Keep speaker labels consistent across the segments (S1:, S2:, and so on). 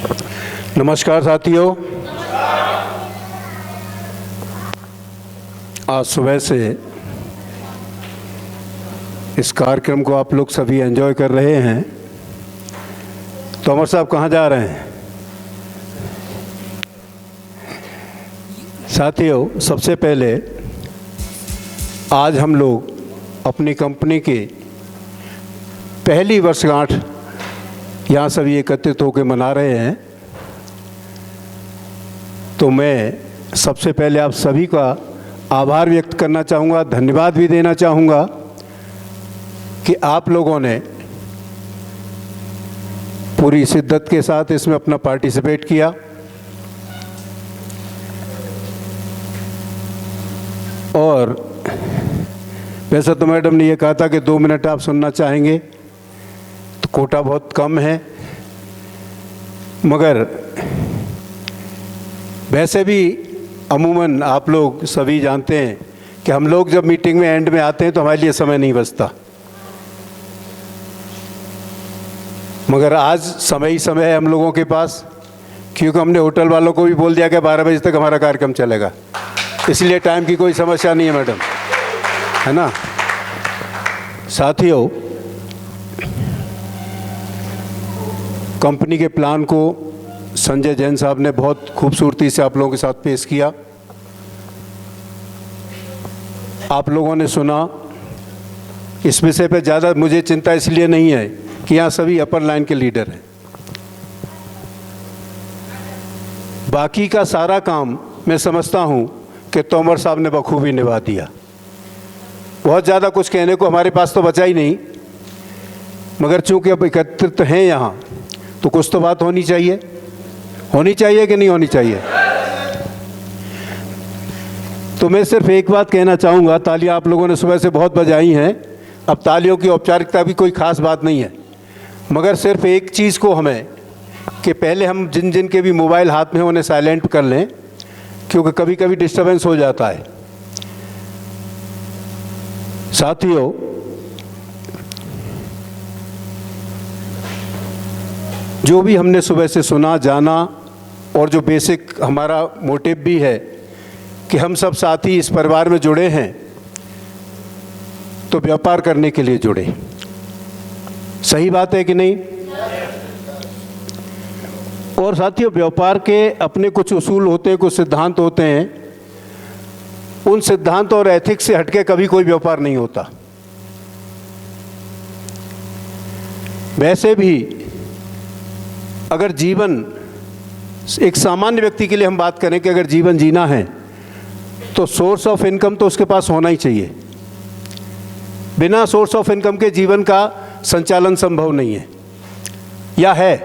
S1: नमस्कार साथियों, आज सुबह से इस कार्यक्रम को आप लोग सभी एंजॉय कर रहे हैं। तो अमर साहब कहाँ जा रहे हैं? साथियों, सबसे पहले आज हम लोग अपनी कंपनी की पहली वर्षगांठ यहाँ सभी एकत्रित होकर मना रहे हैं। तो मैं सबसे पहले आप सभी का आभार व्यक्त करना चाहूँगा, धन्यवाद भी देना चाहूँगा कि आप लोगों ने पूरी शिद्दत के साथ इसमें अपना पार्टिसिपेट किया। और वैसे तो मैडम ने ये कहा था कि 2 मिनट आप सुनना चाहेंगे, तो कोटा बहुत कम है, मगर वैसे भी अमूमन आप लोग सभी जानते हैं कि हम लोग जब मीटिंग में एंड में आते हैं तो हमारे लिए समय नहीं बचता, मगर आज समय ही समय है हम लोगों के पास, क्योंकि हमने होटल वालों को भी बोल दिया कि 12 बजे तक हमारा कार्यक्रम चलेगा, इसलिए टाइम की कोई समस्या नहीं है मैडम, है ना। साथियों, कंपनी के प्लान को संजय जैन साहब ने बहुत खूबसूरती से आप लोगों के साथ पेश किया। आप लोगों ने सुना। इस विषय पे ज़्यादा मुझे चिंता इसलिए नहीं है कि यहाँ सभी अपर लाइन के लीडर हैं। बाकी का सारा काम मैं समझता हूँ कि तोमर साहब ने बखूबी निभा दिया। बहुत ज़्यादा कुछ कहने को हमारे पास तो बचा ही नहीं, मगर चूंकि अब एकत्रित हैं यहाँ, तो कुछ तो बात होनी चाहिए कि नहीं होनी चाहिए। तो मैं सिर्फ एक बात कहना चाहूँगा, तालियां आप लोगों ने सुबह से बहुत बजाई हैं, अब तालियों की औपचारिकता भी कोई ख़ास बात नहीं है, मगर सिर्फ एक चीज़ को हमें कि पहले हम जिन जिन के भी मोबाइल हाथ में उन्हें साइलेंट कर लें, क्योंकि कभी कभी डिस्टर्बेंस हो जाता है। साथियों, जो भी हमने सुबह से सुना जाना, और जो बेसिक हमारा मोटिव भी है कि हम सब साथी इस परिवार में जुड़े हैं, तो व्यापार करने के लिए जुड़े। सही बात है कि नहीं? और साथियों, व्यापार के अपने कुछ उसूल होते हैं, कुछ सिद्धांत होते हैं। उन सिद्धांत और एथिक्स से हटके कभी कोई व्यापार नहीं होता। वैसे भी अगर जीवन, एक सामान्य व्यक्ति के लिए हम बात करें कि अगर जीवन जीना है तो सोर्स ऑफ इनकम तो उसके पास होना ही चाहिए। बिना सोर्स ऑफ इनकम के जीवन का संचालन संभव नहीं है, या है।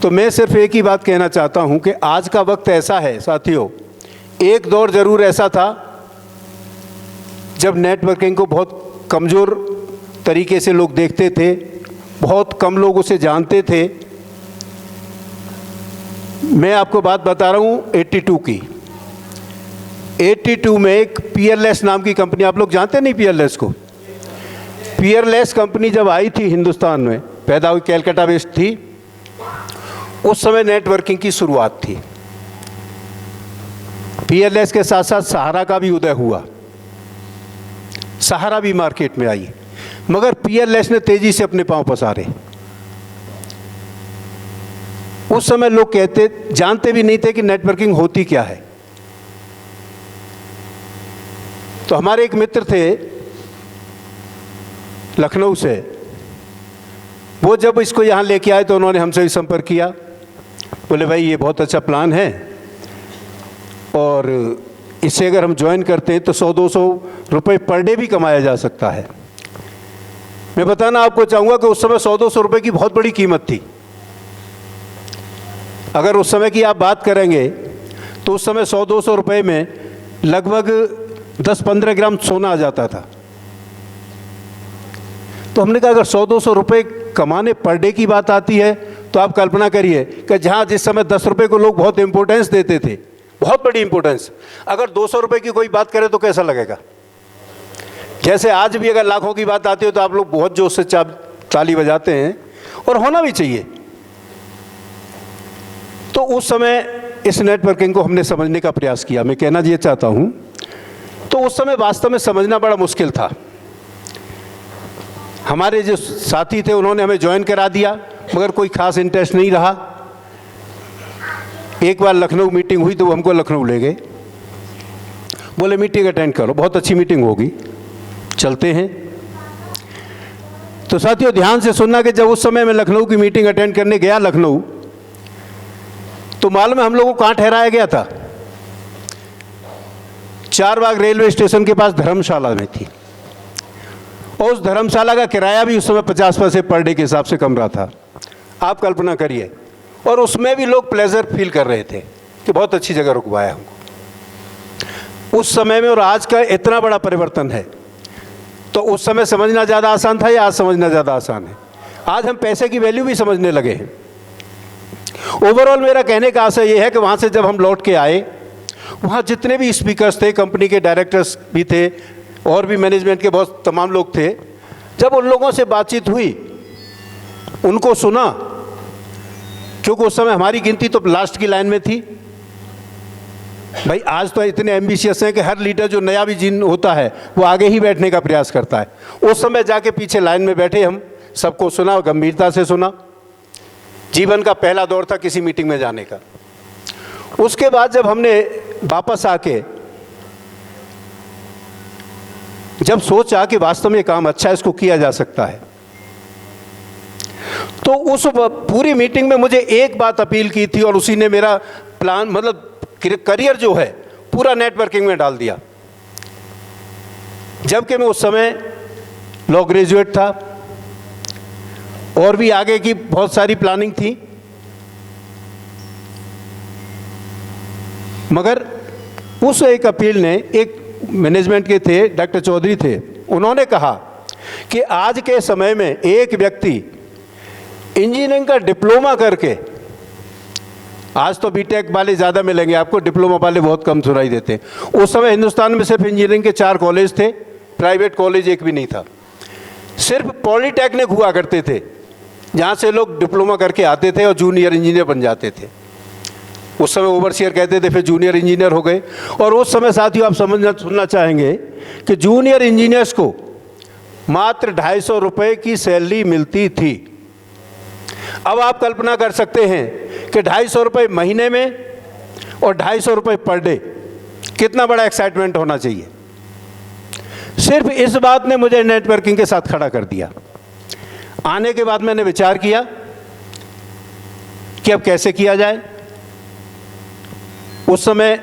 S1: तो मैं सिर्फ एक ही बात कहना चाहता हूं कि आज का वक्त ऐसा है साथियों, एक दौर ज़रूर ऐसा था जब नेटवर्किंग को बहुत कमज़ोर तरीके से लोग देखते थे, बहुत कम लोग उसे जानते थे। मैं आपको बात बता रहा हूँ 82 की। 82 में एक पीयरलेस नाम की कंपनी, आप लोग जानते नहीं पीयरलेस को? पीयरलेस कंपनी जब आई थी हिंदुस्तान में, पैदा हुई, कैलकाटा बेस्ड थी, उस समय नेटवर्किंग की शुरुआत थी। पीयरलेस के साथ साथ सहारा का भी उदय हुआ, सहारा भी मार्केट में आई, मगर पीयरलेस ने तेजी से अपने पांव पसारे। उस समय लोग जानते भी नहीं थे कि नेटवर्किंग होती क्या है। तो हमारे एक मित्र थे लखनऊ से, वो जब इसको यहाँ लेके आए तो उन्होंने हमसे भी संपर्क किया। बोले भाई ये बहुत अच्छा प्लान है, और इससे अगर हम ज्वाइन करते हैं तो 100-200 रुपये पर डे भी कमाया जा सकता है। मैं बताना आपको चाहूँगा कि उस समय 100-200 रुपये की बहुत बड़ी कीमत थी। अगर उस समय की आप बात करेंगे तो उस समय 100-200 रुपये में लगभग 10-15 ग्राम सोना आ जाता था। तो हमने कहा अगर 100-200 रुपये कमाने पर डे की बात आती है तो आप कल्पना करिए कि जहाँ जिस समय 10 रुपये को लोग बहुत इंपॉर्टेंस देते थे, बहुत बड़ी इंपॉर्टेंस, अगर 200 रुपये की कोई बात करे तो कैसा लगेगा। जैसे आज भी अगर लाखों की बात आती है तो आप लोग बहुत जोश से ताली बजाते हैं, और होना भी चाहिए। तो उस समय इस नेटवर्किंग को हमने समझने का प्रयास किया। मैं कहना ये चाहता हूँ, तो उस समय वास्तव में समझना बड़ा मुश्किल था। हमारे जो साथी थे उन्होंने हमें ज्वाइन करा दिया, मगर कोई खास इंटरेस्ट नहीं रहा। एक बार लखनऊ मीटिंग हुई तो वो हमको लखनऊ ले गए, बोले मीटिंग अटेंड करो, बहुत अच्छी मीटिंग होगी, चलते हैं। तो साथियों ध्यान से सुनना कि जब उस समय मैं लखनऊ की मीटिंग अटेंड करने गया लखनऊ, तो मालूम है हम लोगों को कहाँ ठहराया गया था? चारबाग रेलवे स्टेशन के पास धर्मशाला में थी, और उस धर्मशाला का किराया भी उस समय 50 पैसे पर डे के हिसाब से कमरा था। आप कल्पना करिए, और उसमें भी लोग प्लेजर फील कर रहे थे कि बहुत अच्छी जगह रुकवाया हमको। उस समय में और आज का इतना बड़ा परिवर्तन है। तो उस समय समझना ज़्यादा आसान था या आज समझना ज़्यादा आसान है? आज हम पैसे की वैल्यू भी समझने लगे हैं। ओवरऑल मेरा कहने का आशय ये है कि वहाँ से जब हम लौट के आए, वहाँ जितने भी स्पीकर्स थे, कंपनी के डायरेक्टर्स भी थे और भी मैनेजमेंट के बहुत तमाम लोग थे, जब उन लोगों से बातचीत हुई, उनको सुना, क्योंकि उस समय हमारी गिनती तो लास्ट की लाइन में थी। भाई आज तो इतने एम्बिशियस हैं कि हर लीडर जो नया भी जिन होता है वो आगे ही बैठने का प्रयास करता है। उस समय जाके पीछे लाइन में बैठे, हम सबको सुना, गंभीरता से सुना। जीवन का पहला दौर था किसी मीटिंग में जाने का। उसके बाद जब हमने वापस आके जब सोचा कि वास्तव में काम अच्छा है, इसको किया जा सकता है, तो उस पूरी मीटिंग में मुझे एक बात अपील की थी और उसी ने मेरा प्लान, मतलब करियर जो है पूरा नेटवर्किंग में डाल दिया। जबकि मैं उस समय लॉ ग्रेजुएट था और भी आगे की बहुत सारी प्लानिंग थी, मगर उस एक अपील ने, एक मैनेजमेंट के थे, डॉक्टर चौधरी थे, उन्होंने कहा कि आज के समय में एक व्यक्ति इंजीनियरिंग का डिप्लोमा करके, आज तो बीटेक वाले ज़्यादा मिलेंगे आपको, डिप्लोमा वाले बहुत कम सुनाई देते हैं। उस समय हिंदुस्तान में सिर्फ इंजीनियरिंग के 4 कॉलेज थे, प्राइवेट कॉलेज एक भी नहीं था। सिर्फ पॉलीटेक्निक हुआ करते थे, जहाँ से लोग डिप्लोमा करके आते थे और जूनियर इंजीनियर बन जाते थे। उस समय ओवरसियर कहते थे, फिर जूनियर इंजीनियर हो गए। और उस समय साथियों आप सुनना चाहेंगे कि जूनियर इंजीनियर्स को मात्र 250 रुपये की सैलरी मिलती थी। अब आप कल्पना कर सकते हैं कि 250 रुपये महीने में और 250 रुपये पर डे, कितना बड़ा एक्साइटमेंट होना चाहिए। सिर्फ इस बात ने मुझे नेटवर्किंग के साथ खड़ा कर दिया। आने के बाद मैंने विचार किया कि अब कैसे किया जाए। उस समय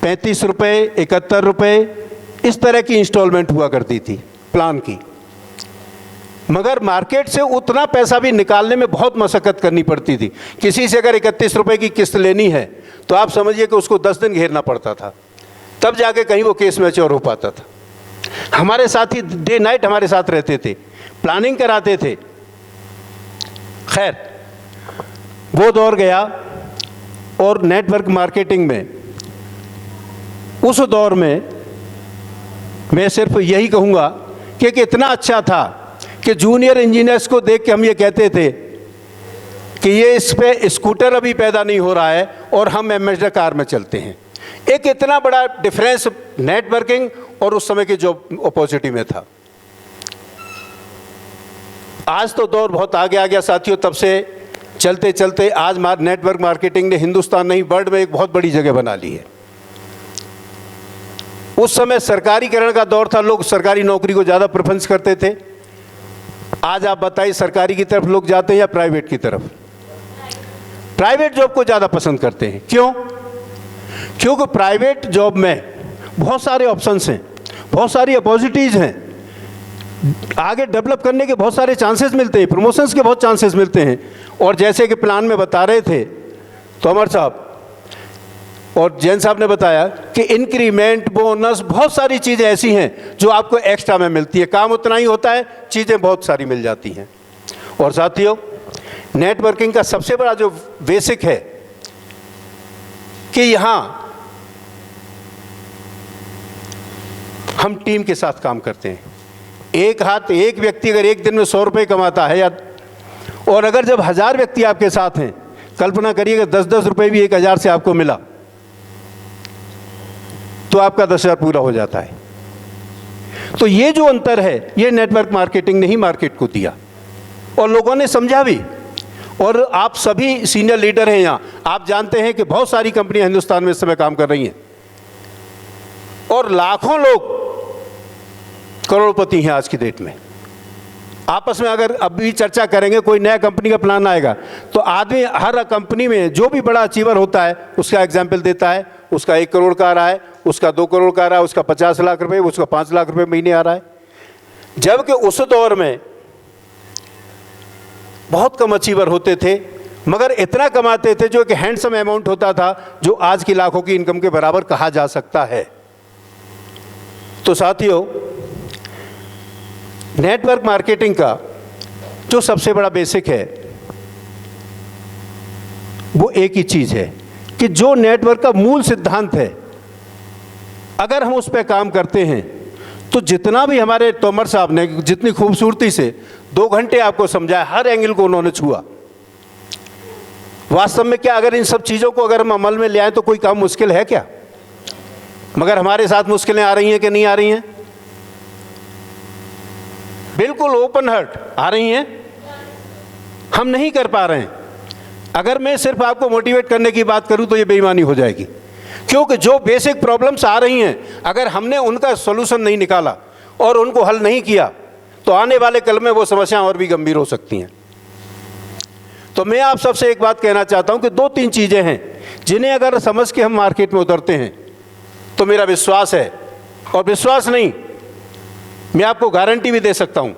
S1: 35 रुपये, 71 रुपये इस तरह की इंस्टॉलमेंट हुआ करती थी प्लान की, मगर मार्केट से उतना पैसा भी निकालने में बहुत मशक्कत करनी पड़ती थी। किसी से अगर 31 रुपये की किस्त लेनी है तो आप समझिए कि उसको 10 दिन घेरना पड़ता था, तब जाके कहीं वो केस मैच्योर हो पाता था। हमारे साथी डे नाइट हमारे साथ रहते थे, प्लानिंग कराते थे। खैर वो दौर गया और नेटवर्क मार्केटिंग में, उस दौर में मैं सिर्फ यही कहूँगा कि इतना अच्छा था कि जूनियर इंजीनियर्स को देख के हम ये कहते थे कि ये इस पे स्कूटर अभी पैदा नहीं हो रहा है और हम एम्बेसडर कार में चलते हैं। एक इतना बड़ा डिफरेंस नेटवर्किंग और उस समय की जॉब अपॉर्चुनिटी में था। आज तो दौर बहुत आगे आ गया साथियों। तब से चलते चलते आज नेटवर्क मार्केटिंग ने हिंदुस्तान नहीं वर्ल्ड में एक बहुत बड़ी जगह बना ली है। उस समय सरकारीकरण का दौर था, लोग सरकारी नौकरी को ज़्यादा प्रेफरेंस करते थे। आज आप बताइए सरकारी की तरफ लोग जाते हैं या प्राइवेट की तरफ? प्राइवेट जॉब को ज़्यादा पसंद करते हैं। क्यों? क्योंकि प्राइवेट जॉब में बहुत सारे ऑप्शंस हैं, बहुत सारी अपॉर्चुनिटीज़ हैं, आगे डेवलप करने के बहुत सारे चांसेस मिलते हैं, प्रमोशंस के बहुत चांसेस मिलते हैं। और जैसे कि प्लान में बता रहे थे तो अमर साहब और जैन साहब ने बताया कि इंक्रीमेंट, बोनस, बहुत सारी चीज़ें ऐसी हैं जो आपको एक्स्ट्रा में मिलती है। काम उतना ही होता है, चीज़ें बहुत सारी मिल जाती हैं। और साथियों नेटवर्किंग का सबसे बड़ा जो बेसिक है कि यहाँ हम टीम के साथ काम करते हैं। एक व्यक्ति अगर एक दिन में 100 रुपये कमाता है, या और अगर जब 1000 व्यक्ति आपके साथ हैं कल्पना करिएगा 10-10 रुपये भी 1000 से आपको मिला तो आपका 10,000 पूरा हो जाता है। तो ये जो अंतर है ये नेटवर्क मार्केटिंग ने ही मार्केट को दिया और लोगों ने समझा भी। और आप सभी सीनियर लीडर हैं यहाँ, आप जानते हैं कि बहुत सारी कंपनियां हिंदुस्तान में इस समय काम कर रही हैं और लाखों लोग करोड़पति हैं आज की डेट में। आपस में अगर अभी चर्चा करेंगे, कोई नया कंपनी का प्लान आएगा तो आदमी हर कंपनी में जो भी बड़ा अचीवर होता है उसका एग्जाम्पल देता है, उसका 1 करोड़ का आ रहा है, उसका 2 करोड़ का आ रहा है, उसका 50 लाख रुपए, उसका 5 लाख रुपए महीने आ रहा है। जबकि उस दौर में बहुत कम अचीवर होते थे मगर इतना कमाते थे जो एक हैंडसम अमाउंट होता था जो आज की लाखों की इनकम के बराबर कहा जा सकता है। तो साथियों, नेटवर्क मार्केटिंग का जो सबसे बड़ा बेसिक है वो एक ही चीज़ है कि जो नेटवर्क का मूल सिद्धांत है अगर हम उस पर काम करते हैं तो जितना भी हमारे तोमर साहब ने जितनी खूबसूरती से 2 घंटे आपको समझाया, हर एंगल को उन्होंने छुआ। वास्तव में क्या अगर इन सब चीज़ों को अगर हम अमल में ले आए तो कोई काम मुश्किल है क्या? मगर हमारे साथ मुश्किलें आ रही हैं कि नहीं आ रही हैं? बिल्कुल ओपन हार्ट आ रही हैं। हम नहीं कर पा रहे हैं। अगर मैं सिर्फ आपको मोटिवेट करने की बात करूं तो ये बेईमानी हो जाएगी, क्योंकि जो बेसिक प्रॉब्लम्स आ रही हैं अगर हमने उनका सॉल्यूशन नहीं निकाला और उनको हल नहीं किया तो आने वाले कल में वो समस्याएं और भी गंभीर हो सकती हैं। तो मैं आप सबसे एक बात कहना चाहता हूं कि 2-3 चीज़ें हैं जिन्हें अगर समझ के हम मार्केट में उतरते हैं तो मेरा विश्वास है, और विश्वास नहीं मैं आपको गारंटी भी दे सकता हूं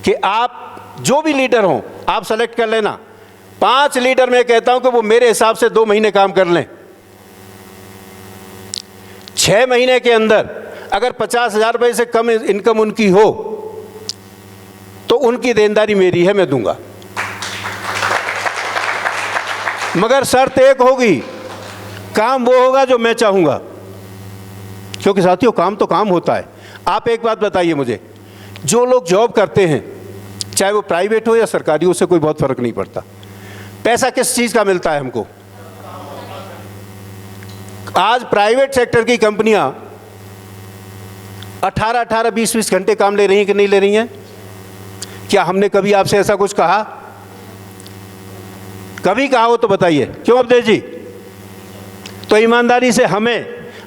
S1: कि आप जो भी लीडर हों आप सेलेक्ट कर लेना। 5 लीडर मैं कहता हूं कि वो मेरे हिसाब से 2 महीने काम कर लें। 6 महीने के अंदर अगर 50,000 रुपये से कम इनकम उनकी हो तो उनकी देनदारी मेरी है, मैं दूंगा। मगर शर्त एक होगी, काम वो होगा जो मैं चाहूंगा, क्योंकि साथियों काम तो काम होता है। आप एक बात बताइए मुझे, जो लोग जॉब करते हैं चाहे वो प्राइवेट हो या सरकारी, उससे कोई बहुत फर्क नहीं पड़ता। पैसा किस चीज़ का मिलता है हमको? आज प्राइवेट सेक्टर की कंपनियां 18-18, 20-20 घंटे काम ले रही हैं कि नहीं ले रही हैं? क्या हमने कभी आपसे ऐसा कुछ कहा? कभी कहा हो तो बताइए। क्यों अवधेश जी? तो ईमानदारी से हमें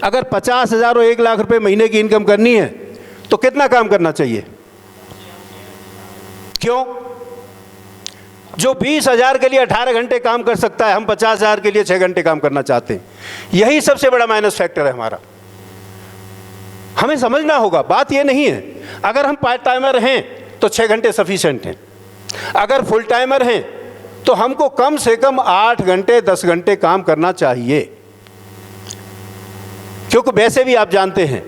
S1: अगर 50,000 और 1 लाख रुपए महीने की इनकम करनी है तो कितना काम करना चाहिए? क्यों? जो 20,000 के लिए 18 घंटे काम कर सकता है, हम 50,000 के लिए 6 घंटे काम करना चाहते हैं। यही सबसे बड़ा माइनस फैक्टर है हमारा। हमें समझना होगा, बात यह नहीं है अगर हम पार्ट टाइमर हैं तो 6 घंटे सफिशिएंट हैं, अगर फुल टाइमर हैं तो हमको कम से कम 8 घंटे 10 घंटे काम करना चाहिए। क्योंकि वैसे भी आप जानते हैं,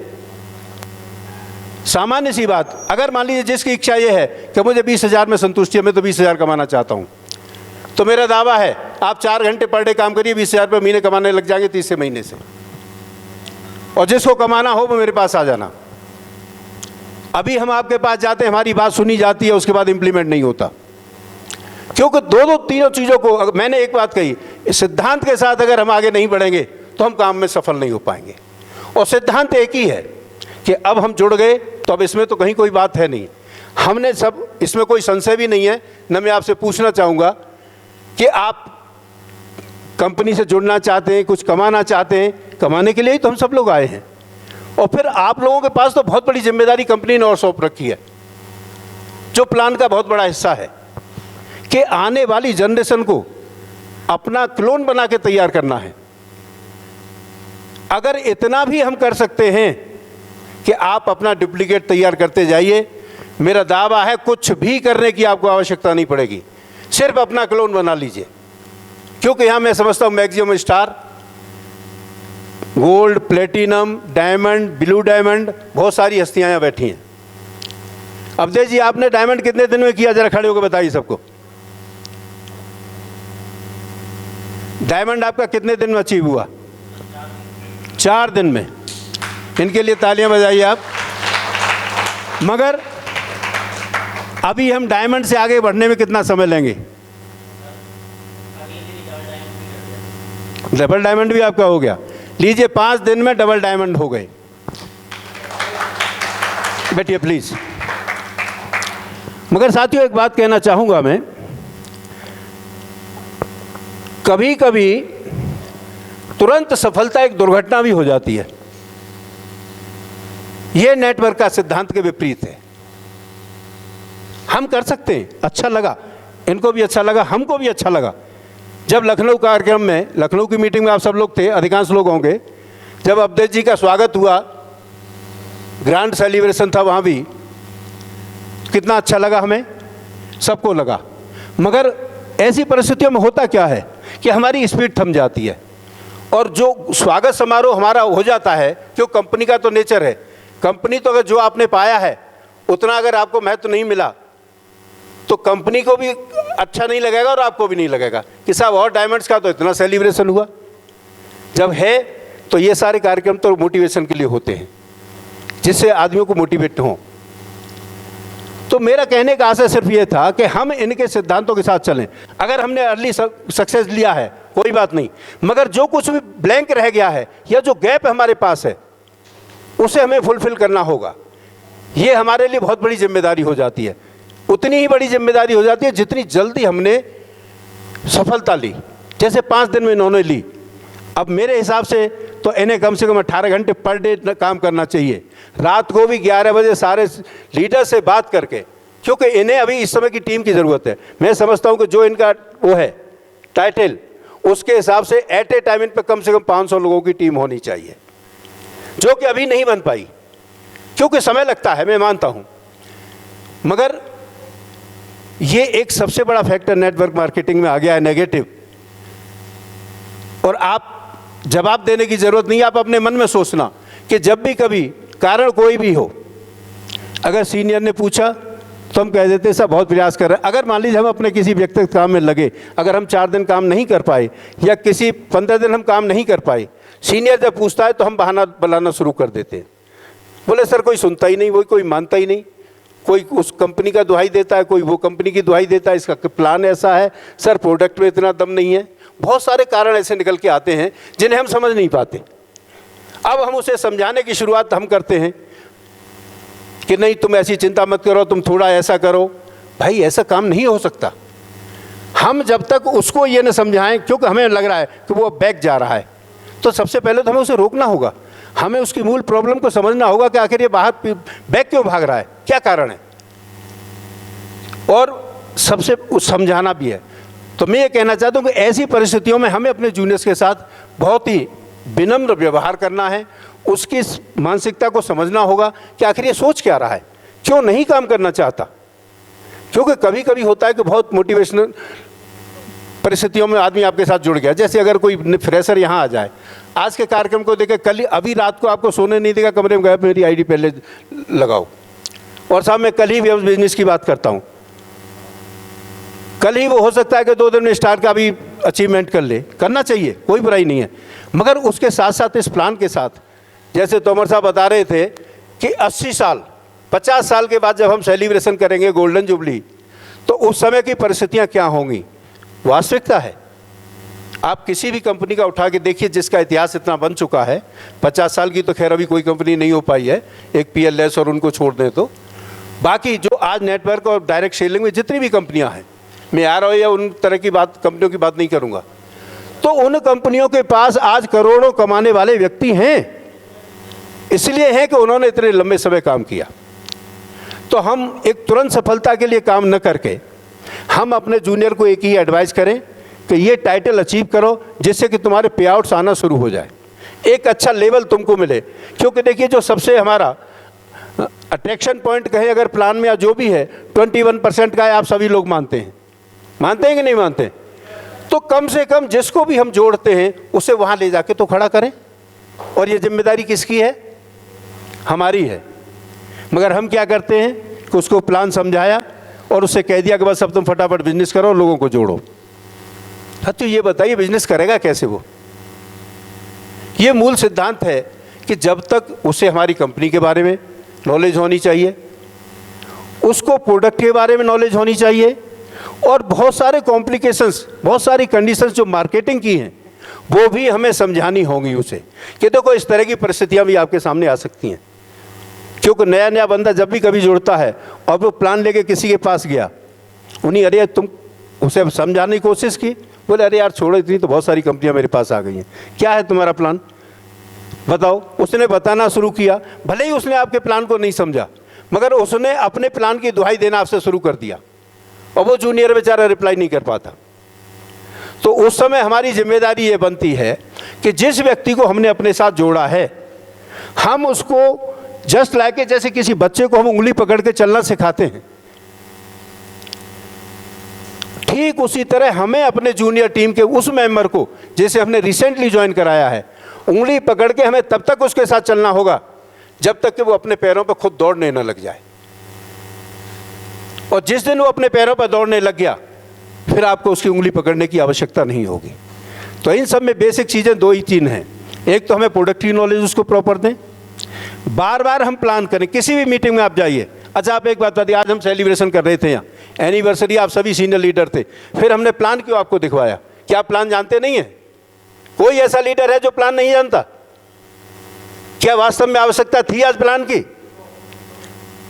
S1: सामान्य सी बात, अगर मान लीजिए जिसकी इच्छा यह है कि मुझे 20,000 में संतुष्टि है, मैं तो 20,000 कमाना चाहता हूं, तो मेरा दावा है आप 4 घंटे पर डे काम करिए, 20,000 रुपये महीने कमाने लग जाएंगे 30 महीने से। और जिसको कमाना हो वो मेरे पास आ जाना। अभी हम आपके पास जाते हैं, हमारी बात सुनी जाती है, उसके बाद इंप्लीमेंट नहीं होता, क्योंकि 2-3 चीज़ों को, मैंने एक बात कही, इस सिद्धांत के साथ अगर हम आगे नहीं बढ़ेंगे तो हम काम में सफल नहीं हो पाएंगे। और सिद्धांत एक ही है कि अब हम जुड़ गए तो अब इसमें तो कहीं कोई बात है नहीं, हमने सब, इसमें कोई संशय भी नहीं है। न मैं आपसे पूछना चाहूँगा कि आप कंपनी से जुड़ना चाहते हैं, कुछ कमाना चाहते हैं, कमाने के लिए ही तो हम सब लोग आए हैं। और फिर आप लोगों के पास तो बहुत बड़ी जिम्मेदारी कंपनी ने और सौंप रखी है, जो प्लान का बहुत बड़ा हिस्सा है कि आने वाली जनरेशन को अपना क्लोन बना के तैयार करना है। अगर इतना भी हम कर सकते हैं कि आप अपना डुप्लीकेट तैयार करते जाइए, मेरा दावा है कुछ भी करने की आपको आवश्यकता नहीं पड़ेगी, सिर्फ अपना क्लोन बना लीजिए। क्योंकि यहाँ मैं समझता हूँ maximum star, gold, platinum, diamond, blue diamond, बहुत सारी हस्तियाँ यहाँ बैठी हैं। अवधेश जी, आपने डायमंड कितने दिन में किया, जरा खड़े होकर बताइए सबको। डायमंड आपका कितने दिन में अचीव हुआ? 4 दिन में। इनके लिए तालियां बजाइए आप। मगर अभी हम डायमंड से आगे बढ़ने में कितना समय लेंगे? डबल डायमंड भी आपका हो गया। लीजिए 5 दिन में डबल डायमंड हो गए। बैठिए प्लीज। मगर साथियों एक बात कहना चाहूंगा मैं, कभी कभी तुरंत सफलता एक दुर्घटना भी हो जाती है। यह नेटवर्क का सिद्धांत के विपरीत है। हम कर सकते हैं, अच्छा लगा, इनको भी अच्छा लगा, हमको भी अच्छा लगा। जब लखनऊ कार्यक्रम में, लखनऊ की मीटिंग में आप सब लोग थे, अधिकांश लोग होंगे, जब अवधेश जी का स्वागत हुआ, ग्रैंड सेलिब्रेशन था, वहाँ भी कितना अच्छा लगा, हमें सबको लगा। मगर ऐसी परिस्थितियों में होता क्या है कि हमारी स्पीड थम जाती है और जो स्वागत समारोह हमारा हो जाता है, क्यों कंपनी का तो नेचर है, कंपनी तो अगर जो आपने पाया है उतना अगर आपको महत्व नहीं मिला तो कंपनी को भी अच्छा नहीं लगेगा और आपको भी नहीं लगेगा कि साहब और डायमंड्स का तो इतना सेलिब्रेशन हुआ। जब है तो ये सारे कार्यक्रम तो मोटिवेशन के लिए होते हैं, जिससे आदमियों को मोटिवेट हों। तो मेरा कहने का आशय सिर्फ ये था कि हम इनके सिद्धांतों के साथ चलें। अगर हमने अर्ली सक्सेस लिया है कोई बात नहीं, मगर जो कुछ भी ब्लैंक रह गया है या जो गैप हमारे पास है उसे हमें फुलफिल करना होगा। ये हमारे लिए बहुत बड़ी जिम्मेदारी हो जाती है, उतनी ही बड़ी जिम्मेदारी हो जाती है जितनी जल्दी हमने सफलता ली। जैसे 5 दिन में इन्होंने ली, अब मेरे हिसाब से तो इन्हें कम से कम 18 घंटे पर डे काम करना चाहिए, रात को भी 11 बजे सारे लीडर से बात करके, क्योंकि इन्हें अभी इस समय की टीम की ज़रूरत है। मैं समझता हूं कि जो इनका वो है टाइटल, उसके हिसाब से एट ए टाइम इन पर कम से कम 500 लोगों की टीम होनी चाहिए, जो कि अभी नहीं बन पाई क्योंकि समय लगता है, मैं मानता हूं। मगर ये एक सबसे बड़ा फैक्टर नेटवर्क मार्केटिंग में आ गया है, नेगेटिव। और आप जवाब देने की ज़रूरत नहीं, आप अपने मन में सोचना कि जब भी कभी कारण कोई भी हो, अगर सीनियर ने पूछा तो हम कह देते सब बहुत प्रयास कर रहे हैं। अगर मान लीजिए हम अपने किसी व्यक्तिगत काम में लगे, अगर हम 4 दिन काम नहीं कर पाए या किसी 15 दिन हम काम नहीं कर पाए, सीनियर जब पूछता है तो हम बहाना बनाना शुरू कर देते हैं। बोले सर कोई सुनता ही नहीं, वो कोई मानता ही नहीं, कोई उस कंपनी का दुहाई देता है, कोई वो कंपनी की दुहाई देता है, इसका प्लान ऐसा है, सर प्रोडक्ट में इतना दम नहीं है। बहुत सारे कारण ऐसे निकल के आते हैं जिन्हें हम समझ नहीं पाते। अब हम उसे समझाने की शुरुआत हम करते हैं कि नहीं तुम ऐसी चिंता मत करो, तुम थोड़ा ऐसा करो। भाई ऐसा काम नहीं हो सकता। हम जब तक उसको ये न समझाएं, क्योंकि हमें लग रहा है कि वो बैक जा रहा है, तो सबसे पहले तो हमें उसे रोकना होगा। हमें उसकी मूल प्रॉब्लम को समझना होगा कि आखिर ये बाहर बैक क्यों भाग रहा है, क्या कारण है, और सबसे समझाना भी है। तो मैं ये कहना चाहता हूँ कि ऐसी परिस्थितियों में हमें अपने जूनियर्स के साथ बहुत ही विनम्र व्यवहार करना है, उसकी मानसिकता को समझना होगा कि आखिर ये सोच क्या रहा है, क्यों नहीं काम करना चाहता। क्योंकि कभी कभी होता है कि बहुत मोटिवेशनल परिस्थितियों में आदमी आपके साथ जुड़ गया। जैसे अगर कोई फ्रेशर यहाँ आ जाए, आज के कार्यक्रम को देखे, कल अभी रात को आपको सोने नहीं देगा, कमरे में गए मेरी आईडी पहले लगाओ, और साहब मैं कल ही बिजनेस की बात करता हूँ, कल ही वो हो सकता है कि 2 दिन में स्टार का भी अचीवमेंट कर ले, करना चाहिए, कोई बुराई नहीं है। मगर उसके साथ साथ इस प्लान के साथ, जैसे तोमर साहब बता रहे थे कि 80 साल 50 साल के बाद जब हम सेलिब्रेशन करेंगे गोल्डन जुबली, तो उस समय की परिस्थितियां क्या होंगी, वास्तविकता है। आप किसी भी कंपनी का उठा के देखिए जिसका इतिहास इतना बन चुका है। 50 साल की तो खैर अभी कोई कंपनी नहीं हो पाई है, एक PLS और उनको छोड़ दें तो बाकी जो आज नेटवर्क और डायरेक्ट सेलिंग में जितनी भी कंपनियां हैं, मैं ROI या उन तरह की बात, कंपनियों की बात नहीं करूंगा, तो उन कंपनियों के पास आज करोड़ों कमाने वाले व्यक्ति हैं, इसलिए हैं कि उन्होंने इतने लंबे समय काम किया। तो हम एक तुरंत सफलता के लिए काम न करके हम अपने जूनियर को एक ही एडवाइस करें कि ये टाइटल अचीव करो जिससे कि तुम्हारे पे आउट्स आना शुरू हो जाए, एक अच्छा लेवल तुमको मिले। क्योंकि देखिए जो सबसे हमारा अट्रैक्शन पॉइंट कहे अगर प्लान में या जो भी है 21% का है, आप सभी लोग मानते हैं कि नहीं मानते? तो कम से कम जिसको भी हम जोड़ते हैं उसे वहाँ ले जाके तो खड़ा करें। और ये जिम्मेदारी किसकी है? हमारी है। मगर हम क्या करते हैं कि उसको प्लान समझाया और उससे कह दिया कि बस अब तुम फटाफट बिजनेस करो और लोगों को जोड़ो। तो ये बताइए बिजनेस करेगा कैसे वो? ये मूल सिद्धांत है कि जब तक उसे हमारी कंपनी के बारे में नॉलेज होनी चाहिए, उसको प्रोडक्ट के बारे में नॉलेज होनी चाहिए, और बहुत सारे कॉम्प्लिकेशंस, बहुत सारी कंडीशंस जो मार्केटिंग की हैं वो भी हमें समझानी होगी उसे कि देखो इस तरह की परिस्थितियां भी आपके सामने आ सकती हैं। क्योंकि नया नया बंदा जब भी कभी जुड़ता है और वो प्लान लेके किसी के पास गया, उन्हीं अरे तुम उसे समझाने की कोशिश की, बोले अरे यार छोड़ो, इतनी तो बहुत सारी कंपनियां मेरे पास आ गई हैं, क्या है तुम्हारा प्लान बताओ। उसने बताना शुरू किया, भले ही उसने आपके प्लान को नहीं समझा, मगर उसने अपने प्लान की दुहाई देना आपसे शुरू कर दिया और वो जूनियर बेचारा रिप्लाई नहीं कर पाता। तो उस समय हमारी जिम्मेदारी ये बनती है कि जिस व्यक्ति को हमने अपने साथ जोड़ा है, हम उसको जस्ट लाइक जैसे किसी बच्चे को हम उंगली पकड़ के चलना सिखाते हैं, ठीक उसी तरह हमें अपने जूनियर टीम के उस मेंबर को, जैसे हमने रिसेंटली ज्वाइन कराया है, उंगली पकड़ के हमें तब तक उसके साथ चलना होगा जब तक कि वो अपने पैरों पर खुद दौड़ने न लग जाए। और जिस दिन वो अपने पैरों पर दौड़ने लग गया, फिर आपको उसकी उंगली पकड़ने की आवश्यकता नहीं होगी। तो इन सब में बेसिक चीज़ें दो ही तीन हैं। एक तो हमें प्रोडक्टिव नॉलेज उसको प्रॉपर दें, बार बार हम प्लान करें। किसी भी मीटिंग में आप जाइए, अच्छा आप एक बात बताइए, आज हम सेलिब्रेशन कर रहे थे यहाँ एनिवर्सरी, आप सभी सीनियर लीडर थे, फिर हमने प्लान क्यों आपको दिखवाया? क्या आप प्लान जानते नहीं हैं? कोई ऐसा लीडर है जो प्लान नहीं जानता? क्या वास्तव में आवश्यकता थी आज प्लान की?